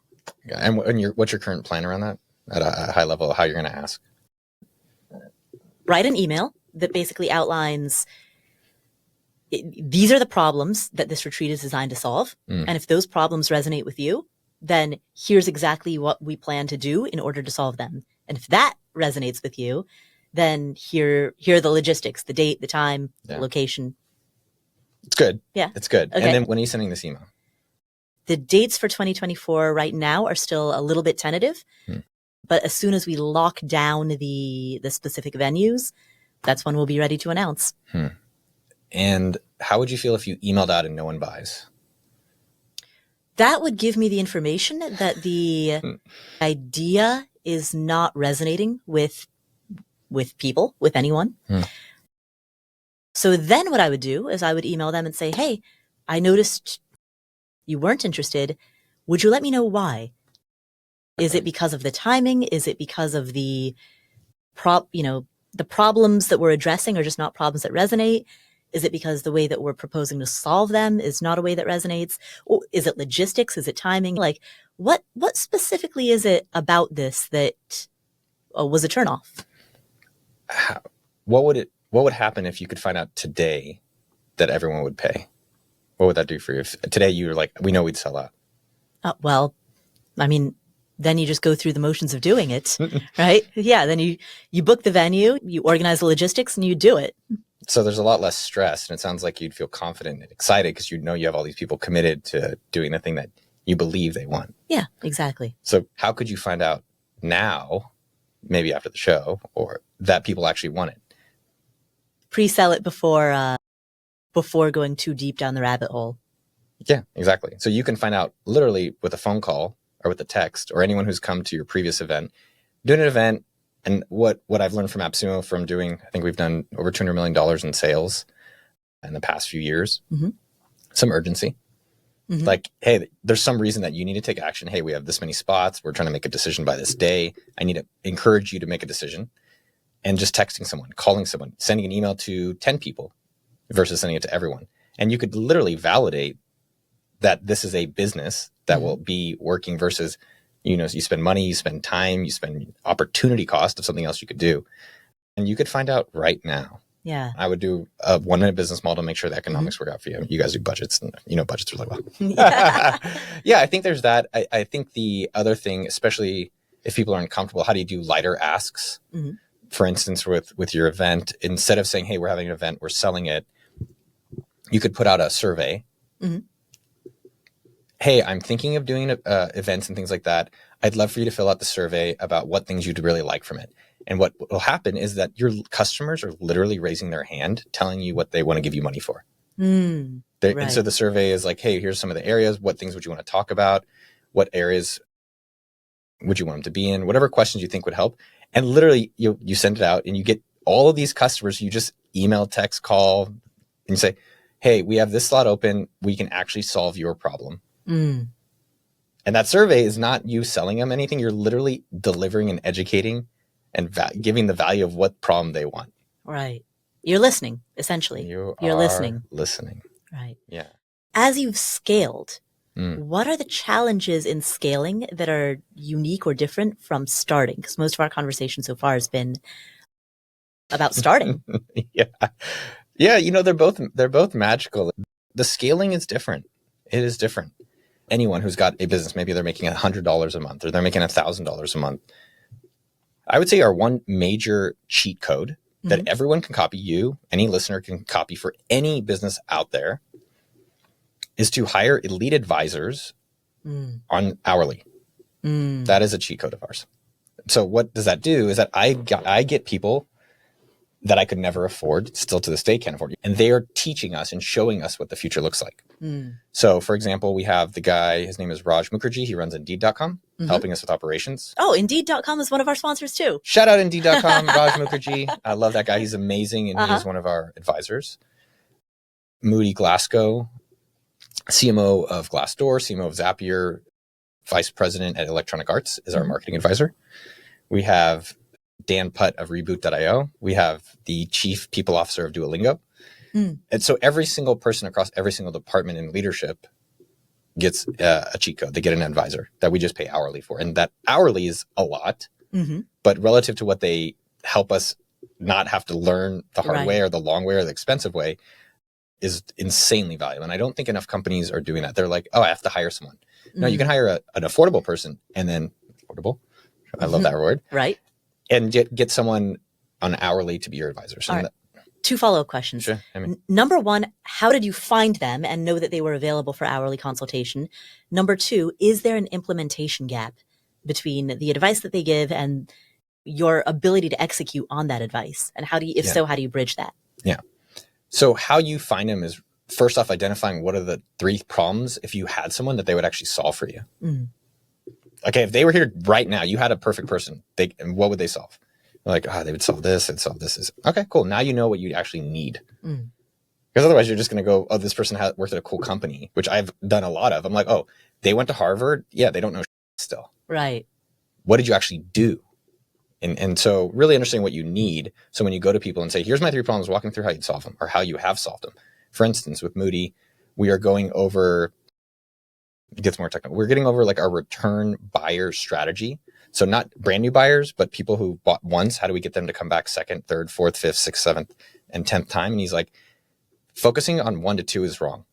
Yeah, and what's your current plan around that at a high level? How you're going to ask? Write an email that basically outlines these are the problems that this retreat is designed to solve. And if those problems resonate with you, then here's exactly what we plan to do in order to solve them. And if that resonates with you, then here are the logistics, the date, the time, the location. It's good. Yeah. It's good. Okay. And then when are you sending this email? The dates for 2024 right now are still a little bit tentative. But as soon as we lock down the specific venues, that's when we'll be ready to announce. And how would you feel if you emailed out and no one buys? That would give me the information that the idea is not resonating with people, with anyone. So then what I would do is I would email them and say, hey, I noticed you weren't interested. Would you let me know why? Is it because of the timing? Is it because of the the problems that we're addressing are just not problems that resonate? Is it because the way that we're proposing to solve them is not a way that resonates? Or is it logistics? Is it timing? Like what specifically is it about this that was a turnoff? What would happen if you could find out today that everyone would pay? What would that do for you? If today you were like, we know we'd sell out. Well, I mean, then you just go through the motions of doing it, right? Yeah. Then you book the venue, you organize the logistics, and you do it. So there's a lot less stress, and it sounds like you'd feel confident and excited because you know you have all these people committed to doing the thing that you believe they want. Yeah, exactly. So how could you find out now, maybe after the show, or that people actually want it? Pre-sell it before going too deep down the rabbit hole. Yeah, exactly. So you can find out literally with a phone call or with a text, or anyone who's come to your previous event, doing an event. And what I've learned from AppSumo from doing, I think we've done over $200 million in sales in the past few years. Some urgency. Like, hey, there's some reason that you need to take action. Hey, we have this many spots. We're trying to make a decision by this day. I need to encourage you to make a decision. And just texting someone, calling someone, sending an email to 10 people versus sending it to everyone. And you could literally validate that this is a business that will be working versus, you spend money, you spend time, you spend opportunity cost of something else you could do. And you could find out right now. Yeah. I would do a 1-minute business model to make sure the economics work out for you. You guys do budgets, and budgets really well. Yeah, I think there's that. I think the other thing, especially if people are uncomfortable, how do you do lighter asks? For instance, with your event, instead of saying, hey, we're having an event, we're selling it, you could put out a survey. Hey, I'm thinking of doing events and things like that. I'd love for you to fill out the survey about what things you'd really like from it. And what will happen is that your customers are literally raising their hand, telling you what they want to give you money for. And so the survey is like, hey, here's some of the areas. What things would you want to talk about? What areas would you want them to be in? Whatever questions you think would help. And literally you send it out and you get all of these customers. You just email, text, call, and you say, hey, we have this slot open. We can actually solve your problem. And that survey is not you selling them anything. You're literally delivering and educating and giving the value of what problem they want. Right. You're listening, essentially. You're listening. Right. Yeah. As you've scaled, what are the challenges in scaling that are unique or different from starting? Because most of our conversation so far has been about starting. Yeah. They're both magical. The scaling is different. It is different. Anyone who's got a business, maybe they're making $100 a month or they're making $1,000 a month. I would say our one major cheat code that everyone can copy, any listener can copy for any business out there, is to hire elite advisors on hourly. That is a cheat code of ours. So what does that do is that I get people that I could never afford, still to this day can't afford, and they are teaching us and showing us what the future looks like. So for example, we have the guy, his name is Raj Mukherjee. He runs Indeed.com, helping us with operations. Oh, Indeed.com is one of our sponsors too. Shout out Indeed.com, Raj Mukherjee. I love that guy. He's amazing. And he's one of our advisors. Moody Glasgow, CMO of Glassdoor, CMO of Zapier, vice president at Electronic Arts, is our marketing advisor. We have Dan Putt of Reboot.io. We have the chief people officer of Duolingo. And so every single person across every single department in leadership gets a cheat code. They get an advisor that we just pay hourly for. And that hourly is a lot, but relative to what they help us not have to learn the hard way or the long way or the expensive way is insanely valuable. And I don't think enough companies are doing that. They're like, oh, I have to hire someone. No, you can hire an affordable person and then affordable. I love that word. Right. And get someone on hourly to be your advisor. So Two follow-up questions. Sure. Number one, how did you find them and know that they were available for hourly consultation? Number two, is there an implementation gap between the advice that they give and your ability to execute on that advice? And how do you, if so, how do you bridge that? Yeah. So how you find them is first off identifying what are the 3 problems if you had someone that they would actually solve for you. Okay, if they were here right now, you had a perfect person, and what would they solve? Like, they would solve this, they'd solve this. Okay, cool. Now you know what you actually need. Because otherwise you're just going to go, oh, this person worked at a cool company, which I've done a lot of. I'm like, oh, they went to Harvard. Yeah, they don't know still. Right. What did you actually do? And so really understanding what you need. So when you go to people and say, here's my 3 problems, walking through how you'd solve them or how you have solved them. For instance, with Moody, we are going over, it gets more technical. We're getting over like our return buyer strategy. So not brand new buyers, but people who bought once. How do we get them to come back 2nd, 3rd, 4th, 5th, 6th, 7th, and 10th time? And he's like, focusing on 1 to 2 is wrong.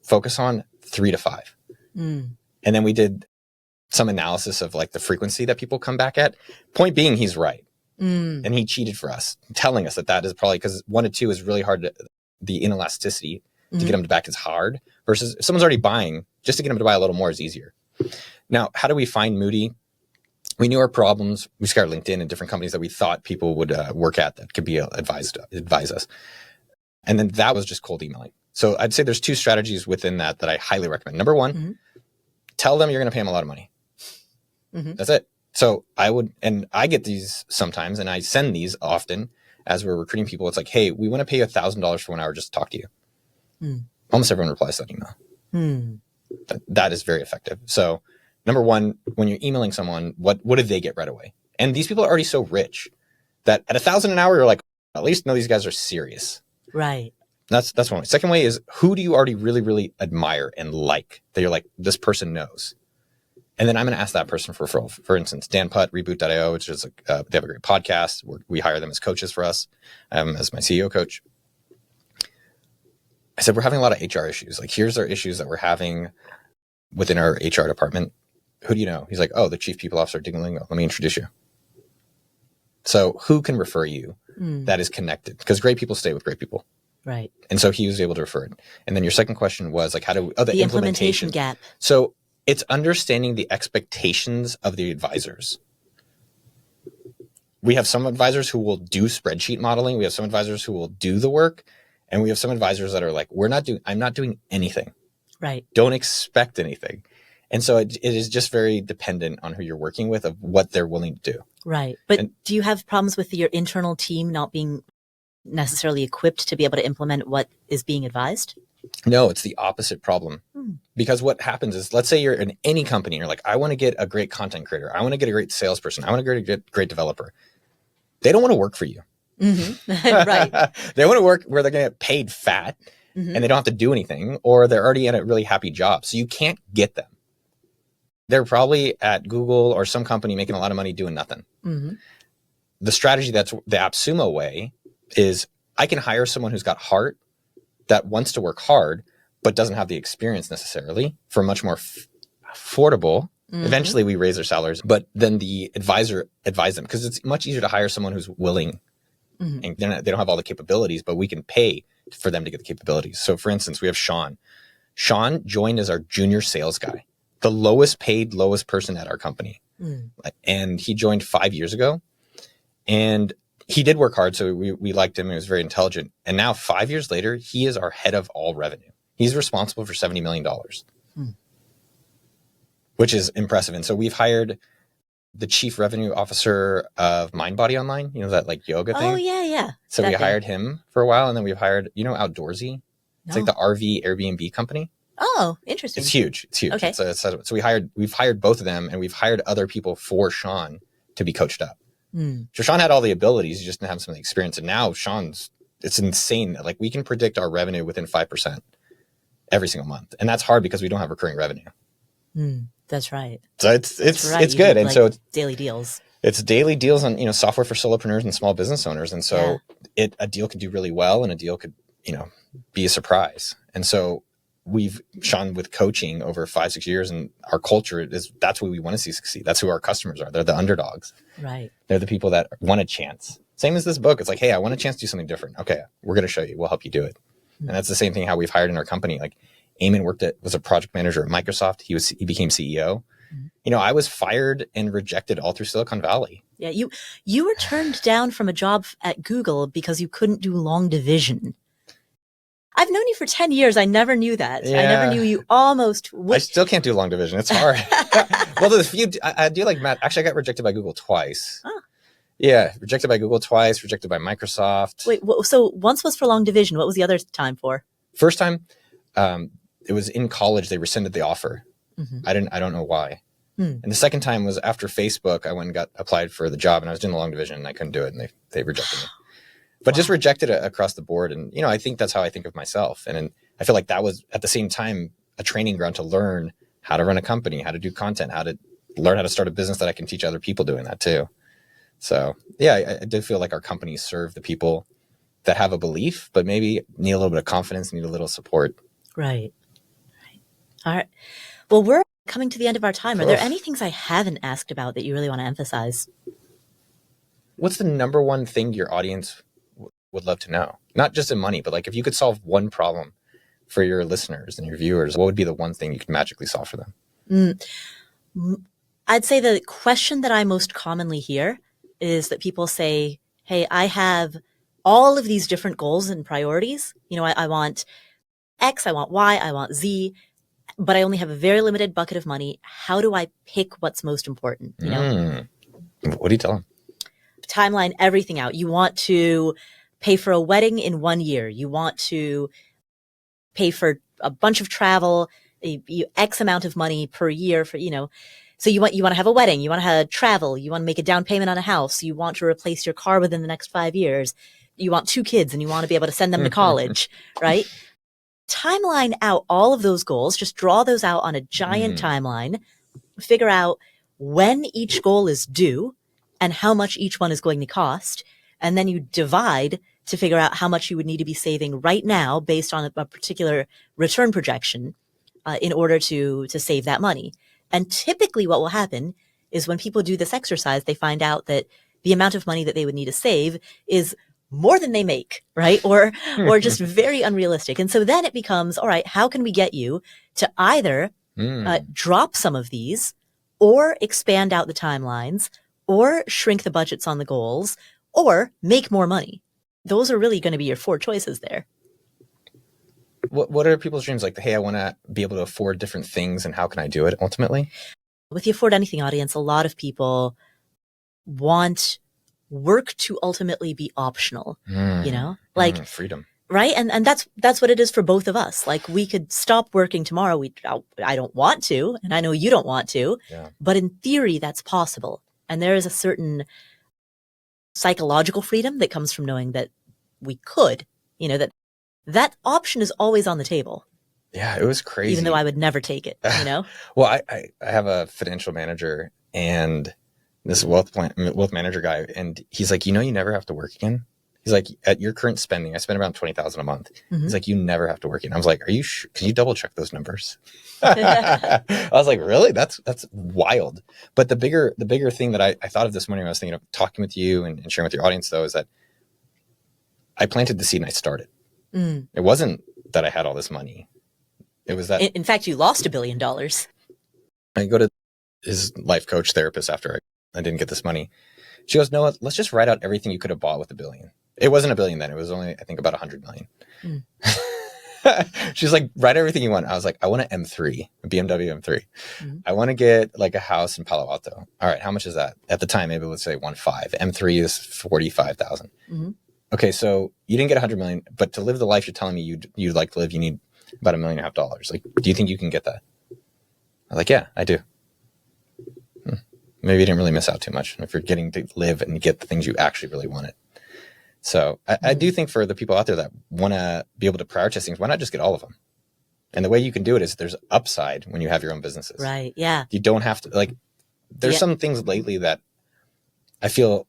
Focus on 3 to 5. And then we did some analysis of like the frequency that people come back at. Point being, he's right. And he cheated for us, telling us that is probably because 1 to 2 is really hard the inelasticity to get them to back is hard versus if someone's already buying, just to get them to buy a little more is easier. Now, how do we find Moody? We knew our problems. We scoured LinkedIn and different companies that we thought people would work at that could be advise us. And then that was just cold emailing. So I'd say there's 2 strategies within that I highly recommend. Number 1, tell them you're going to pay them a lot of money. That's it. So I get these sometimes, and I send these often as we're recruiting people. It's like, hey, we want to pay you $1,000 for 1 hour just to talk to you. Almost everyone replies to that email. That is very effective. So number 1, when you're emailing someone, what did they get right away? And these people are already so rich that at $1,000 an hour, you're like, at least know these guys are serious. Right. That's one way. Second way is, who do you already really, really admire and like that you're like, this person knows? And then I'm going to ask that person for referral. For instance, Dan Putt, Reboot.io, which is they have a great podcast. We hire them as coaches for us, as my CEO coach. I said, we're having a lot of HR issues. Like, here's our issues that we're having within our HR department. Who do you know? He's like, oh, the chief people officer, Ding-a-ling. Let me introduce you. So who can refer you that is connected? Because great people stay with great people. Right. And so he was able to refer it. And then your second question was like, the implementation gap. So it's understanding the expectations of the advisors. We have some advisors who will do spreadsheet modeling. We have some advisors who will do the work. And we have some advisors that are like, I'm not doing anything. Right. Don't expect anything. And so it is just very dependent on who you're working with of what they're willing to do. Right. But do you have problems with your internal team not being necessarily equipped to be able to implement what is being advised? No, it's the opposite problem. Because what happens is, let's say you're in any company, you're like, I want to get a great content creator. I want to get a great salesperson. I want to get a great developer. They don't want to work for you. Right. They want to work where they're going to get paid fat and they don't have to do anything, or they're already in a really happy job. So you can't get them. They're probably at Google or some company making a lot of money doing nothing. The strategy that's the AppSumo way is, I can hire someone who's got heart, that wants to work hard, but doesn't have the experience necessarily, for much more affordable. Eventually we raise their salaries, but then the advisor advise them, because it's much easier to hire someone who's willing and they don't have all the capabilities, but we can pay for them to get the capabilities. So for instance, we have Sean. Sean joined as our junior sales guy, the lowest paid, lowest person at our company. And he joined 5 years ago, and he did work hard. So we liked him. He was very intelligent. And now 5 years later, he is our head of all revenue. He's responsible for $70 million, which is impressive. And so we've hired the chief revenue officer of MindBody Online, that like yoga thing. Oh, yeah. So we hired him for a while. And then we've hired, Outdoorsy. It's like the RV Airbnb company. Oh, interesting. It's huge. Okay. So we've hired both of them, and we've hired other people for Sean to be coached up. So Sean had all the abilities, he just didn't have some of the experience. And now it's insane. Like, we can predict our revenue within 5% every single month. And that's hard because we don't have recurring revenue. That's right. So it's good. And like, so it's daily deals. It's daily deals on, software for solopreneurs and small business owners. And so a deal could do really well, and a deal could, be a surprise. And so Sean, with coaching over 5-6 years, and our culture that's what we want to see succeed. That's who our customers are. They're the underdogs. Right. They're the people that want a chance. Same as this book. It's like, hey, I want a chance to do something different. Okay, we're going to show you. We'll help you do it. And that's the same thing how we've hired in our company. Like, Eamon was a project manager at Microsoft. He became CEO. I was fired and rejected all through Silicon Valley. Yeah, you were turned down from a job at Google because you couldn't do long division. I've known you for 10 years. I never knew that. I never knew you almost I still can't do long division. It's hard. Well, there's a few, I do like math. Actually, I got rejected by Google twice. Oh. Yeah, rejected by Google twice, rejected by Microsoft. Wait, so once was for long division. What was the other time for? First time, it was in college. They rescinded the offer. Mm-hmm. I don't know why. And the second time was after Facebook. I went and got applied for the job, and I was doing the long division, and I couldn't do it, and they rejected me. But just rejected it across the board. And, I think that's how I think of myself. And I feel like that was at the same time a training ground to learn how to run a company, how to do content, how to learn how to start a business that I can teach other people doing that too. So yeah, I do feel like our companies serve the people that have a belief, but maybe need a little bit of confidence, need a little support. Right. All right. Well, we're coming to the end of our time. Are there any things I haven't asked about that you really want to emphasize? What's the number one thing your audience would love to know? Not just in money, but like if you could solve one problem for your listeners and your viewers, what would be the one thing you could magically solve for them? I'd say the question that I most commonly hear is that people say, hey, I have all of these different goals and priorities. I want X, I want Y, I want Z, but I only have a very limited bucket of money. How do I pick what's most important? What do you tell them? Timeline everything out. You want to pay for a wedding in 1 year. You want to pay for a bunch of travel, X amount of money per year for, so you want to have a wedding, you want to have travel, you want to make a down payment on a house, you want to replace your car within the next 5 years, you want 2 kids and you want to be able to send them to college, right? Timeline out all of those goals, just draw those out on a giant timeline, figure out when each goal is due and how much each one is going to cost. And then you divide to figure out how much you would need to be saving right now based on a particular return projection in order to save that money. And typically what will happen is when people do this exercise, they find out that the amount of money that they would need to save is more than they make, right? Or just very unrealistic. And so then it becomes, all right, how can we get you to either drop some of these or expand out the timelines or shrink the budgets on the goals or make more money? Those are really going to be your 4 choices there. What are people's dreams? Like, hey, I want to be able to afford different things, and how can I do it ultimately? With the Afford Anything audience, a lot of people want work to ultimately be optional, freedom. Right. And that's what it is for both of us. Like, we could stop working tomorrow. I don't want to, and I know you don't want to, but in theory, that's possible. And there is a certain psychological freedom that comes from knowing that we could, that option is always on the table. Yeah, it was crazy. Even though I would never take it, Well, I have a financial manager and this wealth manager guy, and he's like, you never have to work again. He's like, at your current spending, I spend around $20,000 a month. He's like, you never have to work again. I was like, are you sure? Can you double check those numbers? I was like, really? That's wild. But the bigger thing that I thought of this morning when I was thinking of talking with you and sharing with your audience, though, is that I planted the seed and I started. It wasn't that I had all this money. It was that. In fact, you lost $1 billion. I go to his life coach therapist after I didn't get this money. She goes, Noah, let's just write out everything you could have bought with $1 billion. It wasn't $1 billion then. It was only, I think, about 100 million. She's like, write everything you want. I was like, I want an M3, a BMW M3. I want to get like a house in Palo Alto. All right, how much is that? At the time, maybe let's say 1.5. M3 is 45,000. Okay, so you didn't get 100 million, but to live the life you're telling me you'd like to live, you need about $1.5 million. Like, do you think you can get that? I was like, yeah, I do. Maybe you didn't really miss out too much if you're getting to live and get the things you actually really wanted. So I do think for the people out there that want to be able to prioritize things, why not just get all of them? And the way you can do it is there's upside when you have your own businesses. Right. Yeah. You don't have to, like, there's some things lately that I feel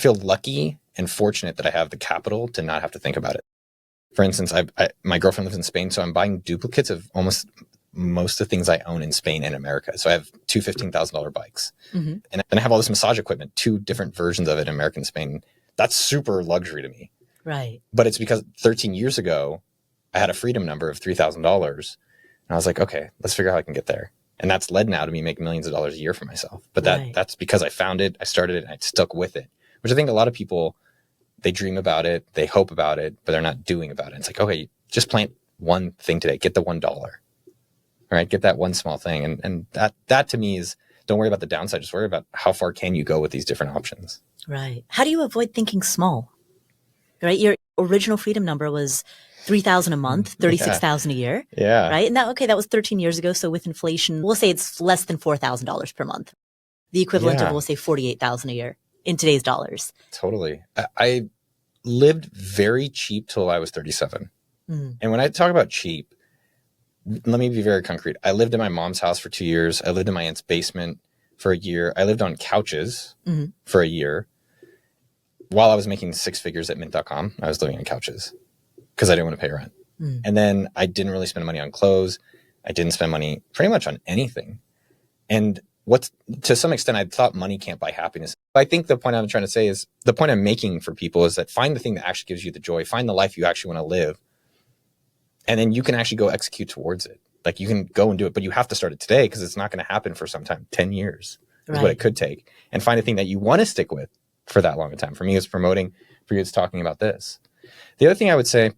lucky and fortunate that I have the capital to not have to think about it. For instance, my girlfriend lives in Spain, so I'm buying duplicates of almost most of the things I own in Spain and America. So I have 2 $15,000 bikes and I have all this massage equipment, 2 different versions of it in America and Spain. That's super luxury to me. Right. But it's because 13 years ago, I had a freedom number of $3,000 and I was like, okay, let's figure out how I can get there. And that's led now to me making millions of dollars a year for myself. But that's because I found it, I started it, and I stuck with it, which I think a lot of people, they dream about it, they hope about it, but they're not doing about it. It's like, okay, just plant one thing today. Get the $1, right? Get that one small thing. And that to me is, don't worry about the downside. Just worry about how far can you go with these different options. Right. How do you avoid thinking small? Right. Your original freedom number was 3,000 a month, 36,000 a year. Yeah. Right. And that was 13 years ago. So with inflation, we'll say it's less than $4,000 per month. The equivalent of, we'll say, 48,000 a year in today's dollars. Totally. I lived very cheap till I was 37. Mm. And when I talk about cheap, let me be very concrete. I lived in my mom's house for 2 years. I lived in my aunt's basement for a year. I lived on couches for a year. While I was making 6 figures at mint.com, I was living on couches because I didn't want to pay rent. Mm. And then I didn't really spend money on clothes. I didn't spend money pretty much on anything. And to some extent, I thought money can't buy happiness. I think the point I'm trying to say is, the point I'm making for people is that find the thing that actually gives you the joy, find the life you actually want to live. And then you can actually go execute towards it. Like, you can go and do it, but you have to start it today because it's not going to happen for some time. 10 years is what it could take. And find a thing that you want to stick with for that long a time. For me, it's promoting. For you, it's talking about this. The other thing I would say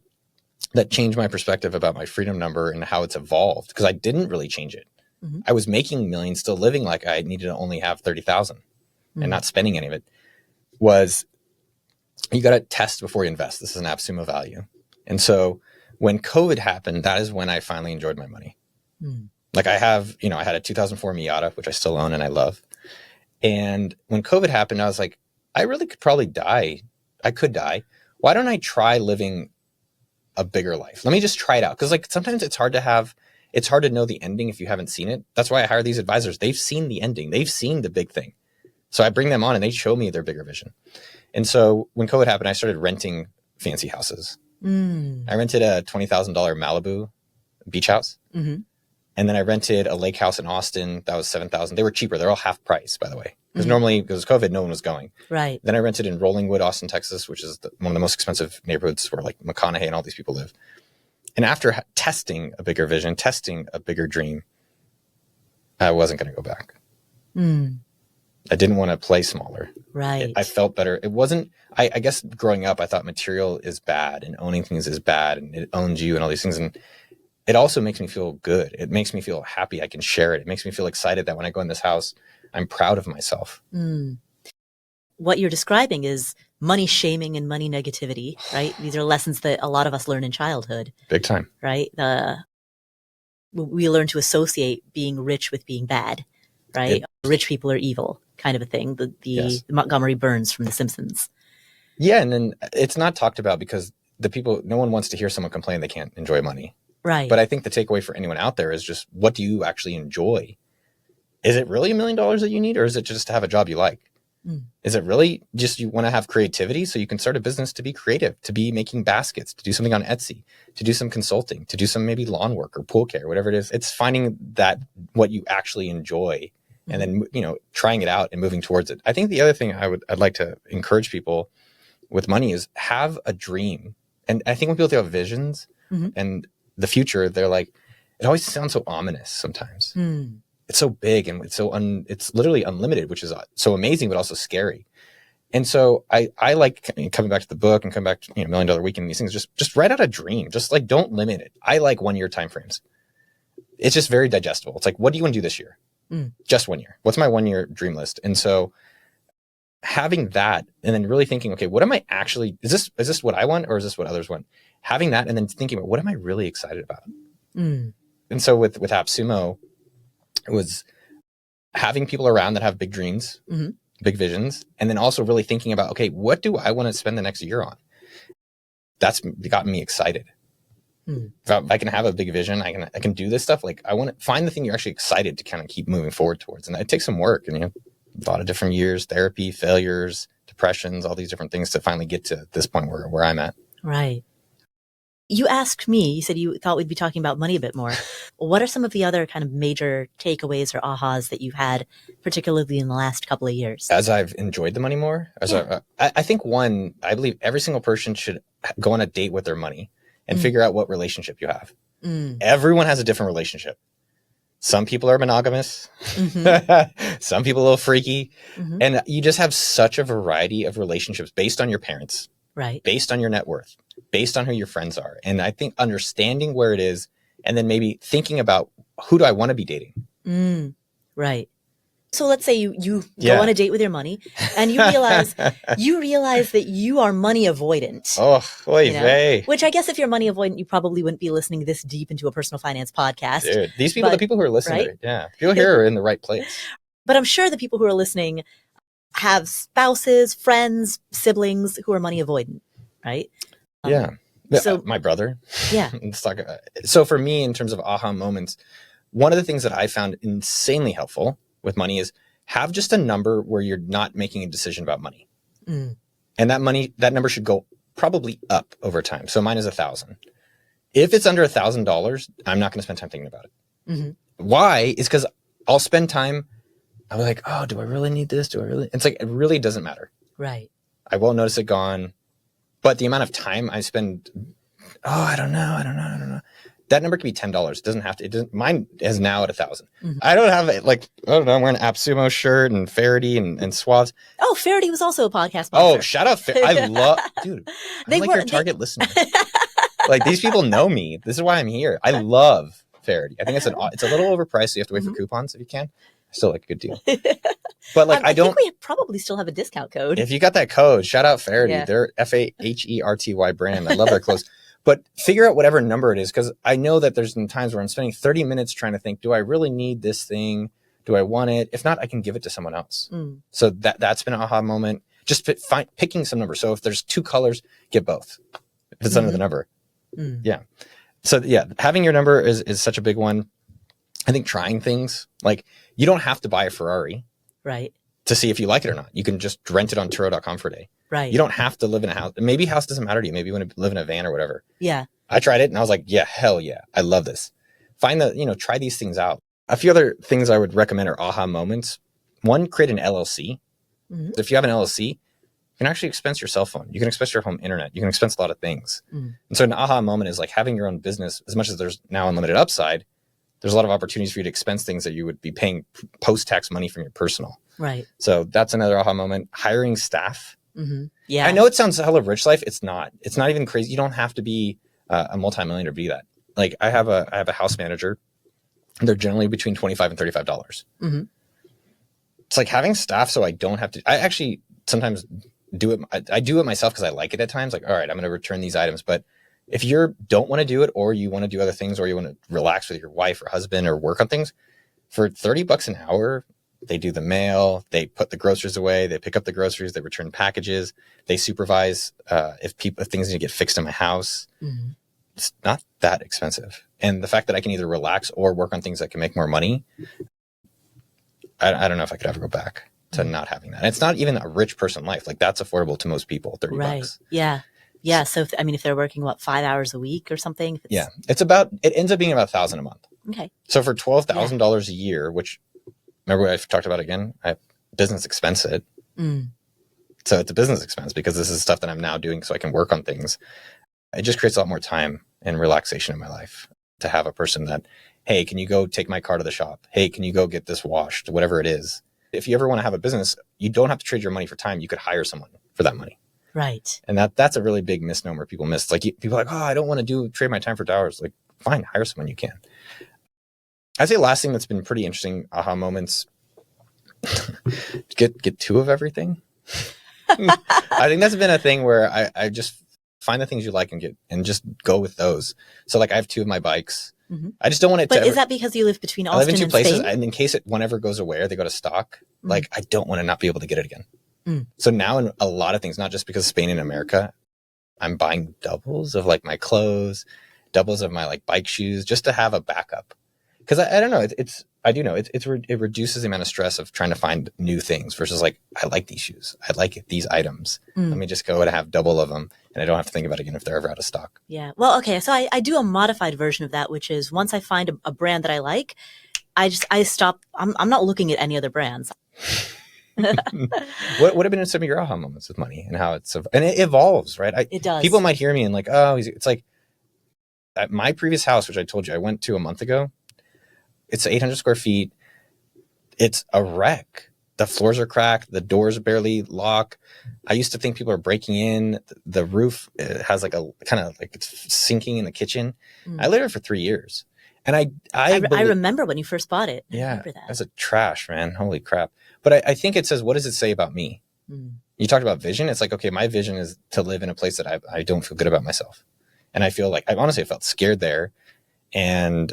that changed my perspective about my freedom number and how it's evolved, because I didn't really change it. Mm-hmm. I was making millions, still living like I needed to only have 30,000 and not spending any of it, was you got to test before you invest. This is an AppSumo value. And so when COVID happened, that is when I finally enjoyed my money. Mm. Like I had a 2004 Miata, which I still own and I love. And when COVID happened, I was like, I really could probably die. I could die. Why don't I try living a bigger life? Let me just try it out. Because like sometimes it's hard to know the ending if you haven't seen it. That's why I hire these advisors. They've seen the ending. They've seen the big thing. So I bring them on and they show me their bigger vision. And so when COVID happened, I started renting fancy houses. I rented a $20,000 Malibu beach house. Mm-hmm. And then I rented a lake house in Austin. That was $7,000. They were cheaper. They're all half price, by the way. Because normally, because of COVID, no one was going. Right. Then I rented in Rollingwood, Austin, Texas, which is one of the most expensive neighborhoods where like McConaughey and all these people live. And after testing a bigger vision, testing a bigger dream, I wasn't going to go back. Mm. I didn't want to play smaller. Right. I felt better. It wasn't, I guess growing up, I thought material is bad and owning things is bad and it owns you and all these things. And it also makes me feel good. It makes me feel happy. I can share it. It makes me feel excited that when I go in this house, I'm proud of myself. Mm. What you're describing is money shaming and money negativity, right? These are lessons that a lot of us learn in childhood. Big time. Right? We learn to associate being rich with being bad, right? Rich people are evil, kind of a thing. The Montgomery Burns from The Simpsons. Yeah, and then it's not talked about because no one wants to hear someone complain they can't enjoy money. Right. But I think the takeaway for anyone out there is just, what do you actually enjoy? Is it really $1 million that you need, or is it just to have a job you like? Mm. Is it really just you want to have creativity so you can start a business to be creative, to be making baskets, to do something on Etsy, to do some consulting, to do some maybe lawn work or pool care, whatever it is. It's finding that what you actually enjoy and then, trying it out and moving towards it. I think the other thing I'd like to encourage people with money is have a dream. And I think when people think about visions and the future, they're like, it always sounds so ominous sometimes. Mm. It's so big and it's it's literally unlimited, which is so amazing, but also scary. And so I like coming back to the book and come back to, $1 Million Weekend and these things, just write out a dream. Just like, don't limit it. I like 1 year timeframes. It's just very digestible. It's like, what do you want to do this year? Mm. Just 1 year. What's my 1 year dream list? And so having that and then really thinking, okay, what am I actually, is this what I want or is this what others want? Having that and then thinking about, what am I really excited about? Mm. And so with AppSumo, it was having people around that have big dreams, big visions, and then also really thinking about, okay, what do I want to spend the next year on? That's gotten me excited. If I can have a big vision, I can do this stuff. Like I want to find the thing you're actually excited to kind of keep moving forward towards. And it takes some work and, a lot of different years, therapy, failures, depressions, all these different things to finally get to this point where I'm at. Right. You asked me, you said you thought we'd be talking about money a bit more. What are some of the other kind of major takeaways or ahas that you've had, particularly in the last couple of years? As I've enjoyed the money more, I think I believe every single person should go on a date with their money and figure out what relationship you have. Everyone has a different relationship. Some people are monogamous. Some people a little freaky. And you just have such a variety of relationships based on your parents, right? Based on your net worth. based on who your friends are. And I think understanding where it is, and then maybe thinking about, who do I want to be dating? Right. So let's say you go on a date with your money and you realize that you are money avoidant. Oh, oy vey. Which I guess if you're money avoidant, you probably wouldn't be listening this deep into a personal finance podcast. Dude, these people, the people who are listening to it, people here are in the right place. But I'm sure the people who are listening have spouses, friends, siblings who are money avoidant, right? So my brother. Yeah. So for me, in terms of aha moments, one of the things that I found insanely helpful with money is have just a number where you're not making a decision about money. And that number should go probably up over time. So mine is 1,000. If it's under $1,000, I'm not going to spend time thinking about it. Why? Is because I'll spend time. I'll be like, oh, do I really need this? It's like, it really doesn't matter. Right. I won't notice it gone. But the amount of time I spend, I don't know. That number could be $10. It doesn't have to. Mine is now at 1,000. I don't have it. Like, I don't know. I'm wearing an AppSumo shirt and Faraday and Suaves. Oh, Faraday was also a podcast sponsor. Oh, shout out. I love, dude. I'm like your target listener. Like, these people know me. This is why I'm here. I love Faraday. I think it's a little overpriced. So you have to wait for coupons if you can. I still like a good deal. But like, I think we probably still have a discount code. If you got that code, shout out Faraday. Yeah. They're FAHERTY brand. I love their clothes. But figure out whatever number it is, because I know that there's been times where I'm spending 30 minutes trying to think, do I really need this thing? Do I want it? If not, I can give it to someone else. So that's been an aha moment. Just picking some number. So if there's 2 colors, get both. If it's under the number. Yeah. So yeah, having your number is such a big one. I think trying things, like, you don't have to buy a Ferrari. Right. To see if you like it or not. You can just rent it on Turo.com for a day. Right. You don't have to live in a house. Maybe house doesn't matter to you. Maybe you want to live in a van or whatever. Yeah. I tried it and I was like, yeah, hell yeah. I love this. Try these things out. A few other things I would recommend are aha moments. One, create an LLC. If you have an LLC, you can actually expense your cell phone. You can expense your home internet. You can expense a lot of things. And so an aha moment is like having your own business. As much as there's now unlimited upside, there's a lot of opportunities for you to expense things that you would be paying post-tax money from your personal. Right. So that's another aha moment. Hiring staff. Yeah. I know it sounds hella rich life. It's not. It's not even crazy. You don't have to be a multimillionaire to be that. Like, I have a house manager. They're generally between $25 and $35. It's like having staff so I don't have to. I actually sometimes do it. I do it myself because I like it at times. Like, all right, I'm going to return these items. But if you don't want to do it, or you want to do other things, or you want to relax with your wife or husband or work on things, for $30 an hour, they do the mail, they put the groceries away, they pick up the groceries, they return packages, they supervise if things need to get fixed in my house. It's not that expensive. And the fact that I can either relax or work on things that can make more money, I don't know if I could ever go back to not having that. And it's not even a rich person life. Like, that's affordable to most people, $30. Yeah. Yeah. So if they're working 5 hours a week or something. It ends up being about $1,000 a month. Okay. So for $12,000 a year, which, remember what I've talked about again? I business expense it. So it's a business expense because this is stuff that I'm now doing so I can work on things. It just creates a lot more time and relaxation in my life to have a person that, hey, can you go take my car to the shop? Hey, can you go get this washed? Whatever it is. If you ever want to have a business, you don't have to trade your money for time. You could hire someone for that money. Right. And that's a really big misnomer people miss. It's like, people are like, oh, I don't want to trade my time for dollars. Like, fine, hire someone you can. I'd say last thing that's been pretty interesting aha moments, get 2 of everything. I think that's been a thing where I just find the things you like and just go with those. So like, I have 2 of my bikes. I just don't want it to. But is that because you live between Austin and Spain? I live in 2 places, and in case one ever goes away or they go to stock, like, I don't want to not be able to get it again. So now in a lot of things, not just because Spain and America, I'm buying doubles of like my clothes, doubles of my like bike shoes, just to have a backup. Because I don't know, it reduces the amount of stress of trying to find new things versus like, I like these shoes, I like these items. Let me just go and have double of them, and I don't have to think about it again if they're ever out of stock. Yeah. Well, okay. So I do a modified version of that, which is once I find a brand that I like, I stop. I'm not looking at any other brands. What have been some of your aha moments with money and how it evolves, right? It does. People might hear me and like, oh, it's like at my previous house, which I told you I went to a month ago. It's 800 square feet. It's a wreck. the floors are cracked, the doors barely lock. I used to think people are breaking in. The roof has like a kind of like it's sinking in the kitchen. I lived there for 3 years. And I remember when you first bought it. I remember that. That's a trash, man. Holy crap. But I think it says, what does it say about me? You talked about vision. It's like, okay, my vision is to live in a place that I don't feel good about myself. And I feel like, I honestly felt scared there. And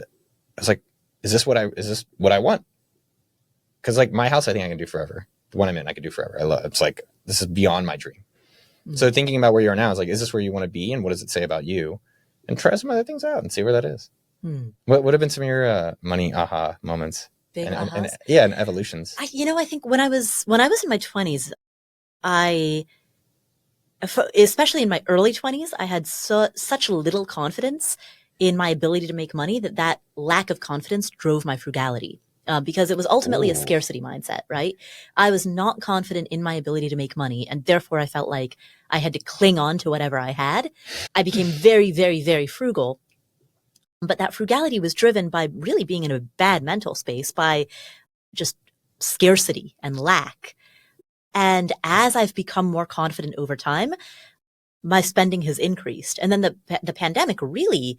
I was like, is this what I want? Because like my house, I think I can do forever. The one I'm in, I can do forever. It's like, this is beyond my dream. So thinking about where you are now is like, is this where you want to be? And what does it say about you? And try some other things out and see where that is. What would have been some of your money aha moments? Big ahas? And evolutions. I think when I was in my 20s, especially in my early 20s, I had such little confidence in my ability to make money that lack of confidence drove my frugality. Because it was ultimately a scarcity mindset, right? I was not confident in my ability to make money, and therefore I felt like I had to cling on to whatever I had. I became very, very, very frugal. But that frugality was driven by really being in a bad mental space, by just scarcity and lack. And as I've become more confident over time, my spending has increased. And then the pandemic really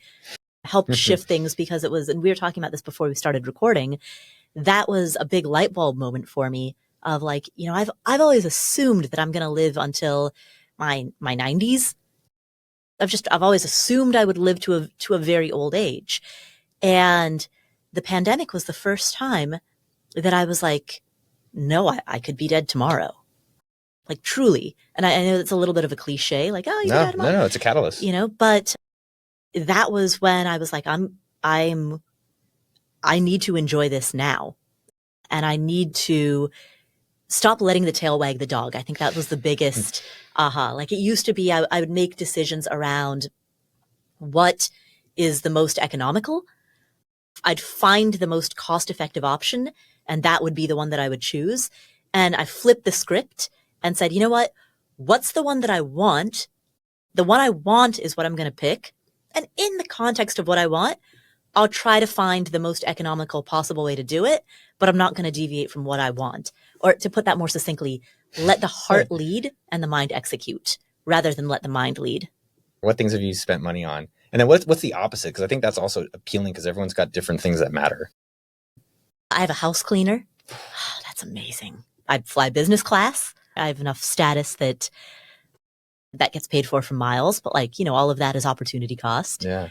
helped shift things, because it was, and we were talking about this before we started recording, that was a big light bulb moment for me of like, I've always assumed that I'm going to live until my 90s. I've always assumed I would live to a very old age. And the pandemic was the first time that I was like, no, I could be dead tomorrow. Like truly. And I know it's a little bit of a cliche, like, oh, you could die tomorrow. No, it's a catalyst. But that was when I was like, I need to enjoy this now. And I need to stop letting the tail wag the dog. I think that was the biggest aha. Like it used to be, I would make decisions around what is the most economical. I'd find the most cost-effective option, and that would be the one that I would choose. And I flipped the script and said, you know what? What's the one that I want? The one I want is what I'm going to pick. And in the context of what I want, I'll try to find the most economical possible way to do it, but I'm not going to deviate from what I want. Or to put that more succinctly, let the heart lead and the mind execute, rather than let the mind lead. What things have you spent money on? And then what's the opposite? Because I think that's also appealing, because everyone's got different things that matter. I have a house cleaner. Oh, that's amazing. I fly business class. I have enough status that gets paid for from miles, but all of that is opportunity cost. Yeah.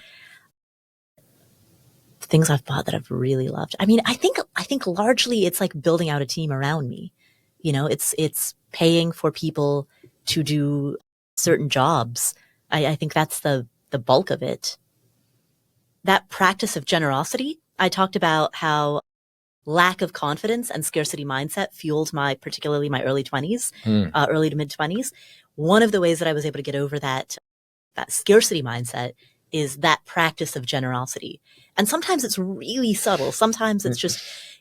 Things I've bought that I've really loved. I mean, I think largely it's like building out a team around me. It's paying for people to do certain jobs. I think that's the bulk of it. That practice of generosity, I talked about how lack of confidence and scarcity mindset fueled particularly my early 20s, early to mid 20s. One of the ways that I was able to get over that scarcity mindset is that practice of generosity. And sometimes it's really subtle. Sometimes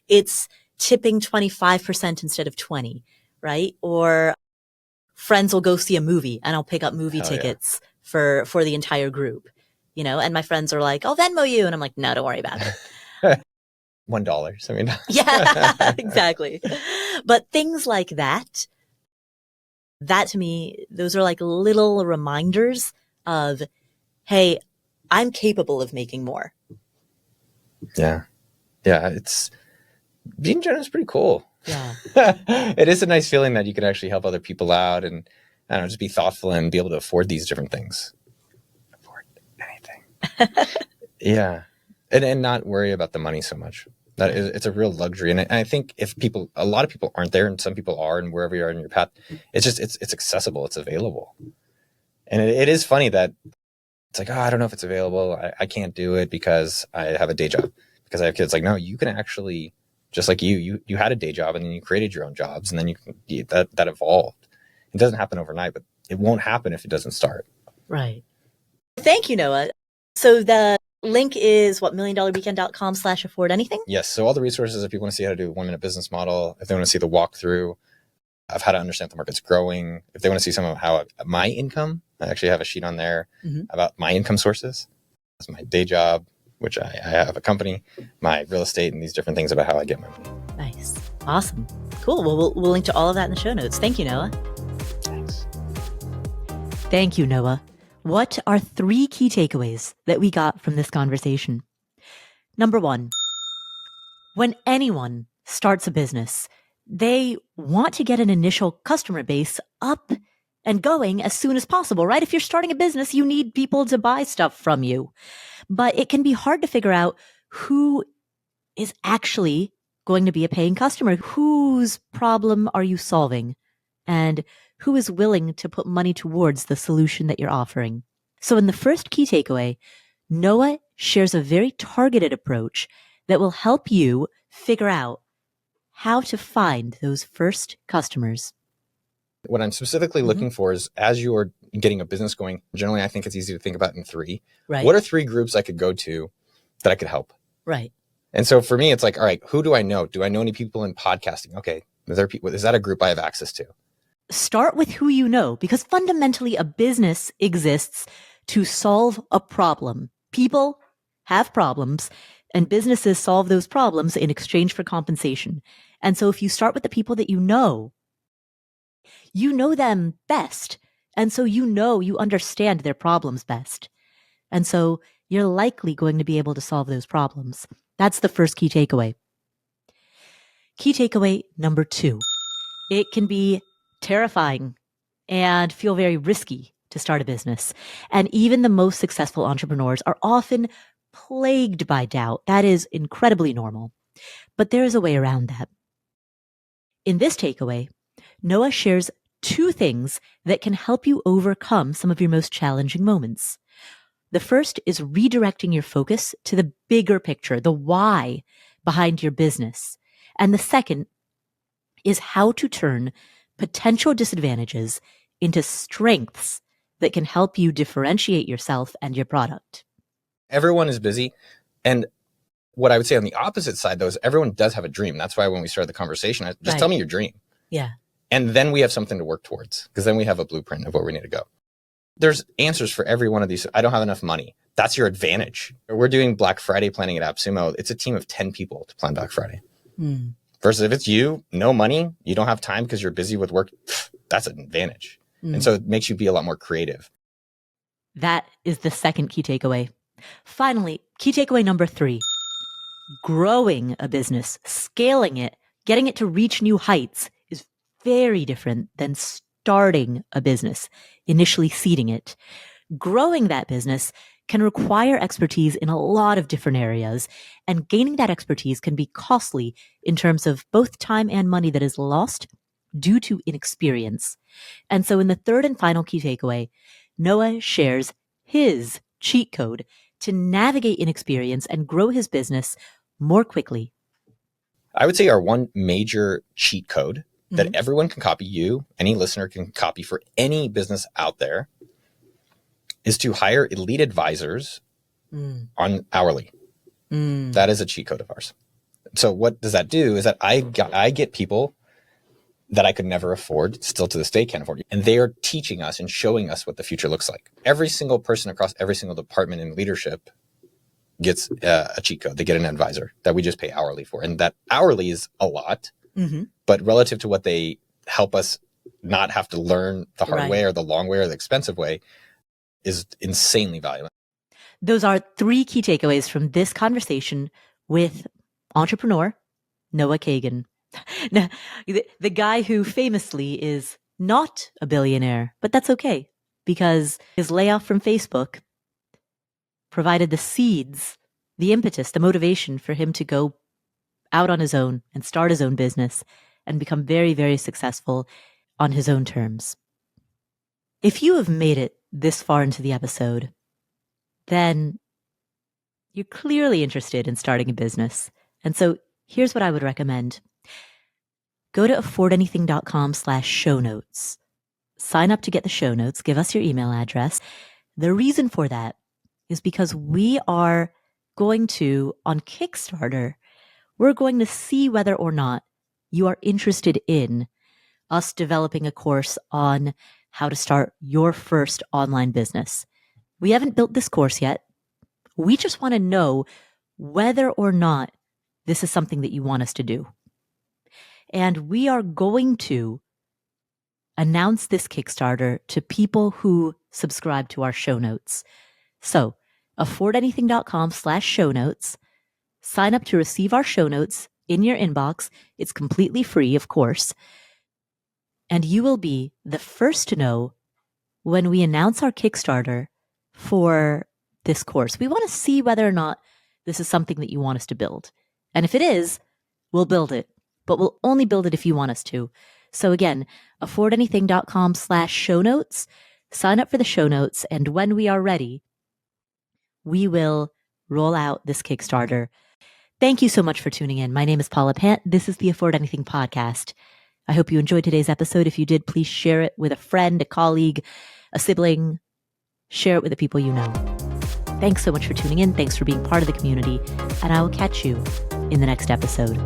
it's tipping 25% instead of 20, right? Or friends will go see a movie and I'll pick up movie tickets for the entire group, and my friends are like, I'll Venmo you. And I'm like, no, don't worry about it. $1. I mean, yeah, exactly. But things like that to me, those are like little reminders of, hey, I'm capable of making more. Yeah. It's being generous is pretty cool. Yeah. It is a nice feeling that you can actually help other people out and, I don't know, just be thoughtful and be able to afford these different things. Afford anything. Yeah. And not worry about the money so much. It's a real luxury. And I think a lot of people aren't there, and some people are, and wherever you are in your path, it's accessible, it's available. And it is funny that it's like, oh, I don't know if it's available. I can't do it because I have a day job, because I have kids. Like, no, you can actually, just like you had a day job and then you created your own jobs, and then that evolved. It doesn't happen overnight, but it won't happen if it doesn't start. Right. Thank you, Noah. So the link is milliondollarweekend.com/afford anything. Yes. So all the resources, if you want to see how to do a 1-minute business model, if they want to see the walkthrough of how to understand the market's growing, if they want to see some of how my income, I actually have a sheet on there about my income sources. That's my day job, which I have a company, my real estate, and these different things about how I get my money. Nice. Awesome. Cool. Well, we'll link to all of that in the show notes. Thank you, Noah. Thanks. Thank you, Noah. What are 3 key takeaways that we got from this conversation? Number 1, when anyone starts a business, they want to get an initial customer base up and going as soon as possible, right? If you're starting a business, you need people to buy stuff from you. But it can be hard to figure out who is actually going to be a paying customer. Whose problem are you solving? And who is willing to put money towards the solution that you're offering? So in the first key takeaway, Noah shares a very targeted approach that will help you figure out how to find those first customers. What I'm specifically looking for is, as you're getting a business going, generally I think it's easy to think about in 3. Right. What are 3 groups I could go to that I could help? Right. And so for me, it's like, all right, who do I know? Do I know any people in podcasting? Okay. Is that a group I have access to? Start with who you know, because fundamentally a business exists to solve a problem. People have problems and businesses solve those problems in exchange for compensation. And so if you start with the people that you know them best. And so you understand their problems best. And so you're likely going to be able to solve those problems. That's the first key takeaway. Key takeaway number 2. It can be terrifying and feel very risky to start a business. And even the most successful entrepreneurs are often plagued by doubt. That is incredibly normal. But there is a way around that. In this takeaway, Noah shares 2 things that can help you overcome some of your most challenging moments. The first is redirecting your focus to the bigger picture, the why behind your business. And the second is how to turn potential disadvantages into strengths that can help you differentiate yourself and your product. Everyone is busy. And what I would say on the opposite side, though, is everyone does have a dream. That's why when we started the conversation, just tell me your dream. Yeah. And then we have something to work towards, because then we have a blueprint of where we need to go. There's answers for every one of these. I don't have enough money. That's your advantage. We're doing Black Friday planning at AppSumo. It's a team of 10 people to plan Black Friday. Versus if it's you, no money, you don't have time because you're busy with work, that's an advantage. And so it makes you be a lot more creative. That is the second key takeaway. Finally, key takeaway number 3. Growing a business, scaling it, getting it to reach new heights is very different than starting a business, initially seeding it. Growing that business can require expertise in a lot of different areas, and gaining that expertise can be costly in terms of both time and money that is lost due to inexperience. And so in the third and final key takeaway, Noah shares his cheat code to navigate inexperience and grow his business more quickly. I would say our one major cheat code that everyone can copy, any listener can copy for any business out there, is to hire elite advisors on hourly. That is a cheat code of ours. So what does that do is that I get people that I could never afford, still to this day can't afford, and they are teaching us and showing us what the future looks like. Every single person across every single department in leadership gets a cheat code. They get an advisor that we just pay hourly for. And that hourly is a lot, but relative to what they help us not have to learn the hard way or the long way or the expensive way is insanely valuable. Those are 3 key takeaways from this conversation with entrepreneur Noah Kagan. Now, the guy who famously is not a billionaire, but that's okay because his layoff from Facebook provided the seeds, the impetus, the motivation for him to go out on his own and start his own business and become very, very successful on his own terms. If you have made it this far into the episode, then you're clearly interested in starting a business. And so here's what I would recommend. Go to affordanything.com/show notes. Sign up to get the show notes. Give us your email address. The reason for that is because we are going to, on Kickstarter, we're going to see whether or not you are interested in us developing a course on how to start your first online business. We haven't built this course yet. We just want to know whether or not this is something that you want us to do. And we are going to announce this Kickstarter to people who subscribe to our show notes. So affordanything.com/show notes. Sign up to receive our show notes in your inbox. It's completely free, of course. And you will be the first to know when we announce our Kickstarter for this course. We want to see whether or not this is something that you want us to build. And if it is, we'll build it, but we'll only build it if you want us to. So again, affordanything.com/show notes. Sign up for the show notes. And when we are ready, we will roll out this Kickstarter. Thank you so much for tuning in. My name is Paula Pant. This is the Afford Anything podcast. I hope you enjoyed today's episode. If you did, please share it with a friend, a colleague, a sibling. Share it with the people you know. Thanks so much for tuning in. Thanks for being part of the community. And I will catch you in the next episode.